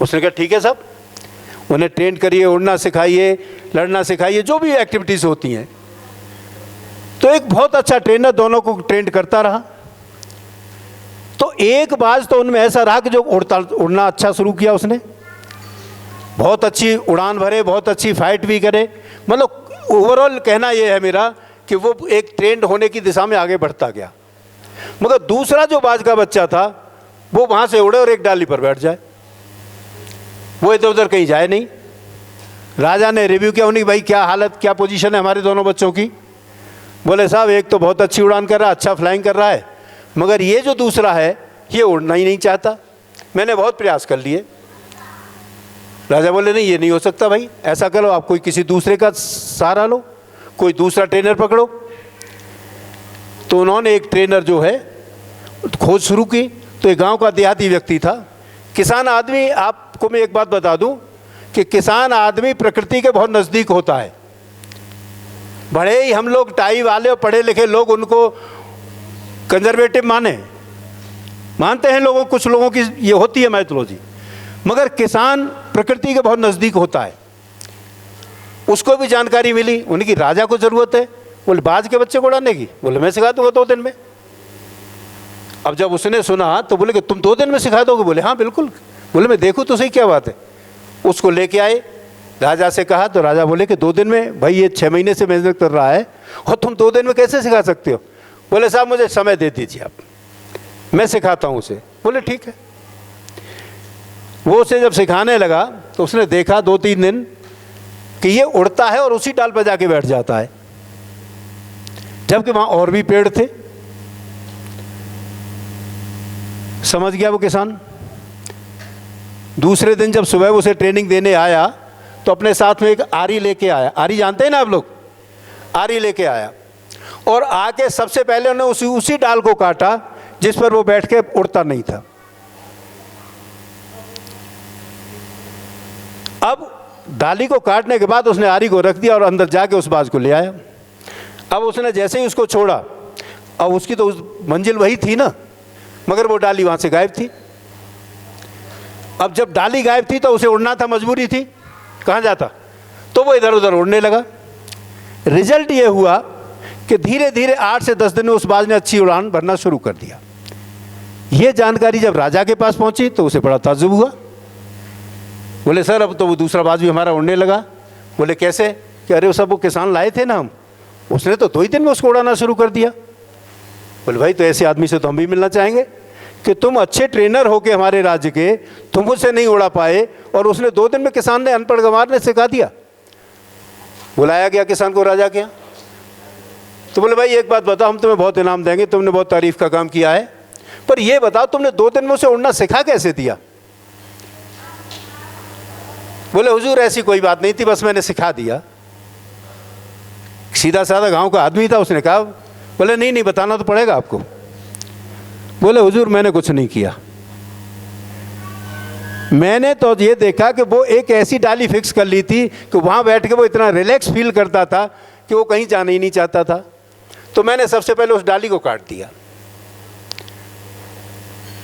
S1: उसने कहा ठीक है साहब, उन्हें ट्रेन करिए, उड़ना सिखाइए, लड़ना सिखाइए, जो भी एक्टिविटीज़ होती हैं। तो एक बहुत अच्छा ट्रेनर दोनों को ट्रेंड करता रहा। तो एक बाज तो उनमें ऐसा रहा कि जो उड़ना अच्छा शुरू किया उसने, बहुत अच्छी उड़ान भरे, बहुत अच्छी फाइट भी करे। मतलब ओवरऑल कहना यह है मेरा कि वो एक ट्रेंड होने की दिशा में आगे बढ़ता गया। मगर दूसरा जो बाज का बच्चा था वो वहाँ से उड़े और एक डाली पर बैठ जाए, वो इधर उधर कहीं जाए नहीं। राजा ने रिव्यू किया उन्हें, भाई क्या हालत, क्या पोजीशन है हमारे दोनों बच्चों की? बोले साहब एक तो बहुत अच्छी उड़ान कर रहा है, अच्छा फ्लाइंग कर रहा है, मगर ये जो दूसरा है ये उड़ना ही नहीं चाहता। मैंने बहुत प्रयास कर लिए, राजा बोले नहीं, ये नहीं हो सकता भाई, ऐसा करो आप कोई किसी दूसरे का सहारा लो, कोई दूसरा ट्रेनर पकड़ो। तो उन्होंने एक ट्रेनर जो है खोज शुरू की। तो एक गांव का देहाती व्यक्ति था, किसान आदमी। आपको मैं एक बात बता दूं कि किसान आदमी प्रकृति के बहुत नज़दीक होता है। भले ही हम लोग टाई वाले और पढ़े लिखे लोग उनको कंजर्वेटिव मानते हैं लोगों, कुछ लोगों की ये होती है मैथोलॉजी, मगर किसान प्रकृति के बहुत नज़दीक होता है। उसको भी जानकारी मिली, उनकी राजा को ज़रूरत है। बोले बाज के बच्चे को उड़ाने की? बोले मैं सिखा दूंगा 2 दिन में। अब जब उसने सुना तो बोले कि तुम 2 दिन में सिखा दोगे? बोले हाँ बिल्कुल। बोले मैं देखूँ तो सही क्या बात है। उसको लेके आए, राजा से कहा तो राजा बोले कि 2 दिन में? भाई ये 6 महीने से मेहनत कर रहा है और तुम 2 दिन में कैसे सिखा सकते हो? बोले साहब मुझे समय दे दीजिए आप, मैं सिखाता हूँ उसे। बोले ठीक है। वो उसे जब सिखाने लगा तो उसने देखा 2-3 दिन कि ये उड़ता है और उसी डाल पर जाके बैठ जाता है, जबकि वहाँ और भी पेड़ थे। समझ गया वो किसान। दूसरे दिन जब सुबह उसे ट्रेनिंग देने आया तो अपने साथ में एक आरी लेके आया। आरी जानते हैं ना आप लोग? आरी लेके आया और आके सबसे पहले उन्होंने उसी डाल को काटा जिस पर वो बैठ के उड़ता नहीं था। अब डाली को काटने के बाद उसने आरी को रख दिया और अंदर जाके उस बाज को ले आया। अब उसने जैसे ही उसको छोड़ा, अब उसकी तो मंजिल वही थी ना, मगर वो डाली वहाँ से गायब थी। अब जब डाली गायब थी तो उसे उड़ना था, मजबूरी थी, कहाँ जाता? तो वो इधर उधर उड़ने लगा। रिजल्ट ये हुआ कि धीरे धीरे 8 से 10 दिन में उस बाज ने अच्छी उड़ान भरना शुरू कर दिया। ये जानकारी जब राजा के पास पहुंची तो उसे बड़ा ताज्जुब हुआ। बोले सर अब तो वो दूसरा बाज भी हमारा उड़ने लगा। बोले कैसे? कि अरे वो सब वो किसान लाए थे ना हम, उसने तो 2 ही दिन में उसको उड़ाना शुरू कर दिया। बोले भाई तो ऐसे आदमी से तो हम भी मिलना चाहेंगे कि तुम अच्छे ट्रेनर हो के हमारे राज्य के, तुम मुझसे नहीं उड़ा पाए और उसने 2 दिन में किसान ने, अनपढ़ गंवार ने सिखा दिया। बुलाया गया किसान को राजा के यहाँ। तो बोले भाई एक बात बताओ, हम तुम्हें बहुत इनाम देंगे, तुमने बहुत तारीफ का काम किया है, पर यह बताओ तुमने 2 दिन में उसे उड़ना सिखा कैसे दिया? बोले हुजूर ऐसी कोई बात नहीं थी, बस मैंने सिखा दिया। सीधा साधा गांव का आदमी था। उसने कहा, बोले नहीं बताना तो पड़ेगा आपको। बोले हुजूर मैंने कुछ नहीं किया, मैंने तो ये देखा कि वो एक ऐसी डाली फिक्स कर ली थी कि वहाँ बैठ के वो इतना रिलैक्स फील करता था कि वो कहीं जाना ही नहीं चाहता था। तो मैंने सबसे पहले उस डाली को काट दिया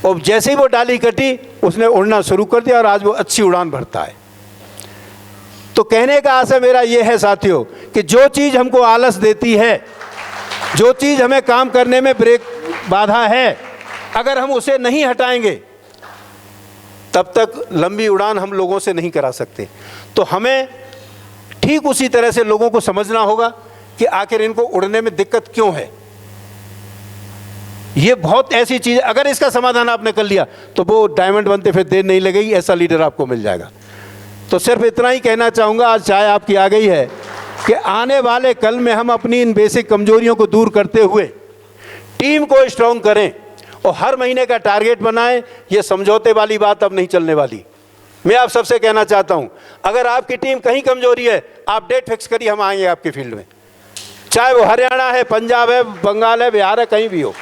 S1: और जैसे ही वो डाली कटी उसने उड़ना शुरू कर दिया और आज वो अच्छी उड़ान भरता है। तो कहने का आशय मेरा ये है साथियों कि जो चीज़ हमको आलस देती है, जो चीज़ हमें काम करने में बाधा है, अगर हम उसे नहीं हटाएंगे तब तक लंबी उड़ान हम लोगों से नहीं करा सकते। तो हमें ठीक उसी तरह से लोगों को समझना होगा कि आखिर इनको उड़ने में दिक्कत क्यों है। ये बहुत ऐसी चीज़, अगर इसका समाधान आपने कर लिया तो वो डायमंड बनते फिर देर नहीं लगेगी, ऐसा लीडर आपको मिल जाएगा। तो सिर्फ इतना ही कहना चाहूँगा, आज चाय आपकी आ गई है कि आने वाले कल में हम अपनी इन बेसिक कमजोरियों को दूर करते हुए टीम को स्ट्रॉन्ग करें और हर महीने का टारगेट बनाएं। ये समझौते वाली बात अब नहीं चलने वाली। मैं आप सबसे कहना चाहता हूं, अगर आपकी टीम कहीं कमजोरी है, आप डेट फिक्स करिए, हम आएंगे आपके फील्ड में, चाहे वो हरियाणा है, पंजाब है, बंगाल है, बिहार है, कहीं भी हो,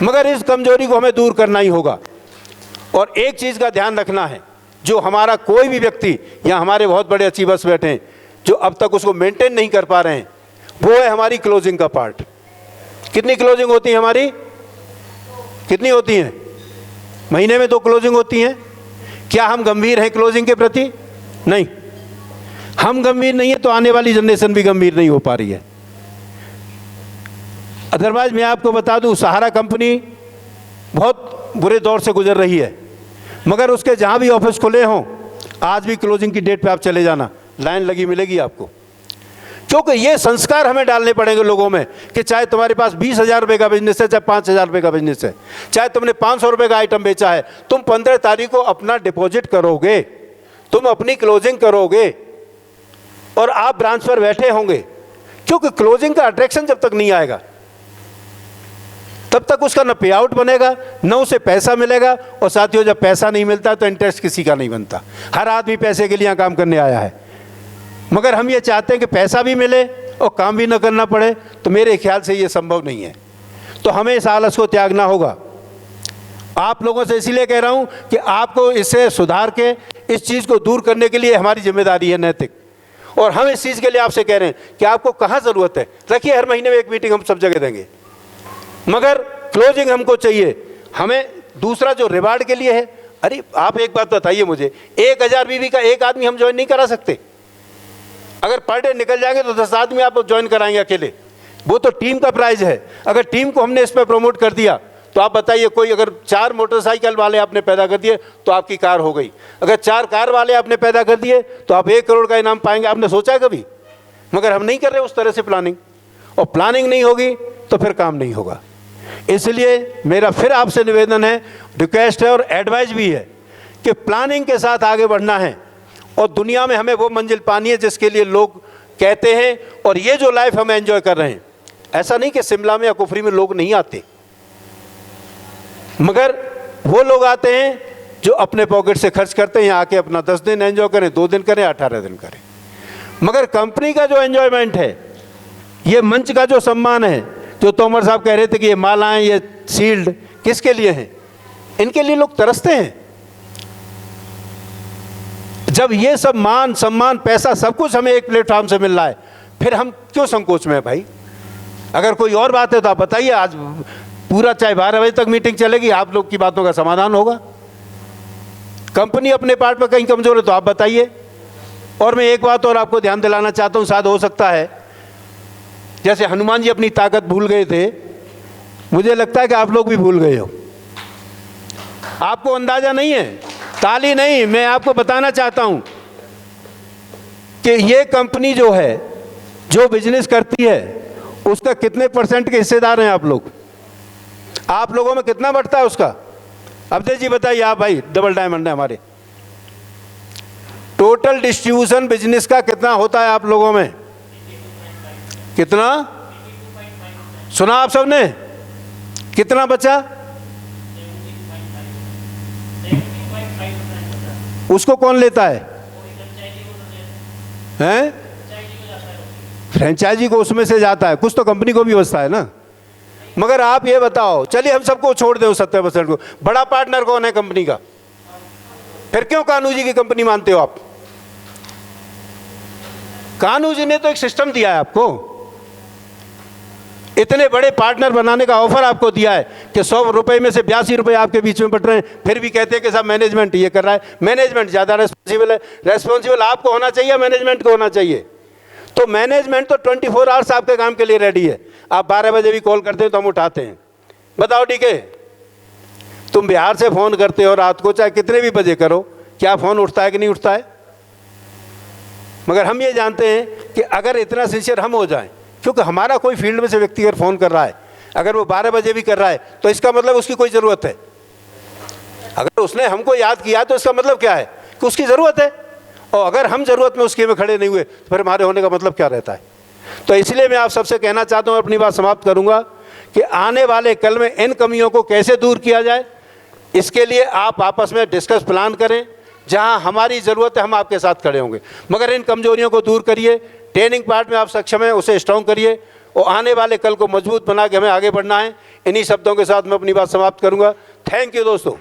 S1: मगर इस कमजोरी को हमें दूर करना ही होगा। और एक चीज़ का ध्यान रखना है, जो हमारा कोई भी व्यक्ति या हमारे बहुत बड़े अचीवर्स बैठे हैं जो अब तक उसको मेंटेन नहीं कर पा रहे हैं, वो है हमारी क्लोजिंग का पार्ट। कितनी क्लोजिंग होती है हमारी? कितनी होती हैं? महीने में 2 क्लोजिंग होती हैं। क्या हम गंभीर हैं क्लोजिंग के प्रति? नहीं। हम गंभीर नहीं है तो आने वाली जनरेशन भी गंभीर नहीं हो पा रही है। अदरवाइज मैं आपको बता दूं, सहारा कंपनी बहुत बुरे दौर से गुजर रही है, मगर उसके जहां भी ऑफिस खुले हों, आज भी क्लोजिंग की डेट पे आप चले जाना, लाइन लगी मिलेगी आपको। क्योंकि ये संस्कार हमें डालने पड़ेंगे लोगों में कि चाहे तुम्हारे पास 20,000 रुपये का बिजनेस है, चाहे 5,000 रुपये का बिजनेस है, चाहे तुमने 500 रुपये का आइटम बेचा है, तुम 15 तारीख को अपना डिपॉजिट करोगे, तुम अपनी क्लोजिंग करोगे और आप ब्रांच पर बैठे होंगे। क्योंकि क्लोजिंग का अट्रैक्शन जब तक नहीं आएगा, तब तक उसका न पे आउट बनेगा, न उसे पैसा मिलेगा। और साथियों, जब पैसा नहीं मिलता तो इंटरेस्ट किसी का नहीं बनता। हर आदमी पैसे के लिए यहाँ काम करने आया है, मगर हम ये चाहते हैं कि पैसा भी मिले और काम भी न करना पड़े। तो मेरे ख्याल से ये संभव नहीं है। तो हमें इस आलस को त्यागना होगा। आप लोगों से इसीलिए कह रहा हूँ कि आपको इसे सुधार के इस चीज़ को दूर करने के लिए हमारी जिम्मेदारी है नैतिक। और हम इस चीज़ के लिए आपसे कह रहे हैं कि आपको कहाँ ज़रूरत है, रखिए, हर महीने में एक मीटिंग हम सब जगह देंगे, मगर क्लोजिंग हमको चाहिए। हमें दूसरा जो रिवार्ड के लिए है, अरे आप एक बात बताइए मुझे, 1000 बीवी का एक आदमी हम ज्वाइन नहीं करा सकते? अगर पर डे निकल जाएंगे तो 10 आदमी आप ज्वाइन कराएंगे अकेले? वो तो टीम का प्राइज है। अगर टीम को हमने इस पर प्रमोट कर दिया तो आप बताइए, कोई अगर 4 मोटरसाइकिल वाले आपने पैदा कर दिए तो आपकी कार हो गई। अगर 4 कार वाले आपने पैदा कर दिए तो आप 1 करोड़ का इनाम पाएंगे। आपने सोचा है कभी? मगर हम नहीं कर रहे उस तरह से प्लानिंग, और प्लानिंग नहीं होगी तो फिर काम नहीं होगा। इसलिए मेरा फिर आपसे निवेदन है, रिक्वेस्ट है और एडवाइस भी है कि प्लानिंग के साथ आगे बढ़ना है और दुनिया में हमें वो मंजिल पानी है जिसके लिए लोग कहते हैं। और ये जो लाइफ हम एंजॉय कर रहे हैं, ऐसा नहीं कि शिमला में या कुफरी में लोग नहीं आते, मगर वो लोग आते हैं जो अपने पॉकेट से खर्च करते हैं, यहाँ आके अपना 10 दिन एंजॉय करें, 2 दिन करें, 18 दिन करें। मगर कंपनी का जो एंजॉयमेंट है, ये मंच का जो सम्मान है, जो तोमर साहब कह रहे थे कि ये मालाएं, ये शील्ड किसके लिए हैं, इनके लिए लोग तरसते हैं। जब ये सब मान सम्मान पैसा सब कुछ हमें एक प्लेटफॉर्म से मिल रहा है, फिर हम क्यों संकोच में है भाई? अगर कोई और बात है तो आप बताइए। आज पूरा चाहे 12 बजे तक मीटिंग चलेगी, आप लोग की बातों का समाधान होगा। कंपनी अपने पार्ट पर कहीं कमजोर है तो आप बताइए। और मैं एक बात और आपको ध्यान दिलाना चाहता हूँ, शायद हो सकता है जैसे हनुमान जी अपनी ताकत भूल गए थे, मुझे लगता है कि आप लोग भी भूल गए हो। आपको अंदाजा नहीं है, ताली नहीं, मैं आपको बताना चाहता हूं कि ये कंपनी जो है, जो बिजनेस करती है, उसका कितने % के हिस्सेदार हैं आप लोग? आप लोगों में कितना बढ़ता है उसका? अवधेश जी बताइए। आप भाई डबल डायमंड है हमारे। टोटल डिस्ट्रीब्यूशन बिजनेस का कितना होता है आप लोगों में? कितना सुना आप सबने? कितना बचा? उसको कौन लेता है? हैं? फ्रेंचाइजी को उसमें से जाता है, कुछ तो कंपनी को भी बचता है ना। मगर आप ये बताओ, चलिए हम सबको छोड़ दें 70% को, बड़ा पार्टनर कौन है कंपनी का? फिर क्यों कान्हू जी की कंपनी मानते हो आप? कान्हू जी ने तो एक सिस्टम दिया है आपको, इतने बड़े पार्टनर बनाने का ऑफर आपको दिया है कि 100 रुपए में से 82 रुपए आपके बीच में बट रहे हैं, फिर भी कहते हैं कि साहब मैनेजमेंट ये कर रहा है। मैनेजमेंट ज़्यादा रेस्पॉन्सिबल है। रेस्पॉन्सिबल आपको होना चाहिए, मैनेजमेंट को होना चाहिए। तो मैनेजमेंट तो 24 आवर्स आपके काम के लिए रेडी है। आप 12 बजे भी कॉल करते हैं तो हम उठाते हैं। बताओ ठीक है, तुम बिहार से फ़ोन करते हो रात को, चाहे कितने भी बजे करो, क्या फ़ोन उठता है कि नहीं उठता है? मगर हम ये जानते हैं कि अगर इतना सिंसियर हम हो जाएं, क्योंकि हमारा कोई फील्ड में से व्यक्ति अगर फ़ोन कर रहा है, अगर वो 12 बजे भी कर रहा है, तो इसका मतलब उसकी कोई ज़रूरत है। अगर उसने हमको याद किया तो इसका मतलब क्या है कि उसकी ज़रूरत है। और अगर हम ज़रूरत में उसके में खड़े नहीं हुए तो फिर हमारे होने का मतलब क्या रहता है? तो इसलिए मैं आप सबसे कहना चाहता हूँ, अपनी बात समाप्त करूँगा, कि आने वाले कल में इन कमियों को कैसे दूर किया जाए, इसके लिए आप आपस में डिस्कस प्लान करें। जहाँ हमारी ज़रूरत है हम आपके साथ खड़े होंगे, मगर इन कमजोरियों को दूर करिए। ट्रेनिंग पार्ट में आप सक्षम हैं, उसे स्ट्रॉन्ग करिए और आने वाले कल को मजबूत बना के हमें आगे बढ़ना है। इन्हीं शब्दों के साथ मैं अपनी बात समाप्त करूँगा। थैंक यू दोस्तों।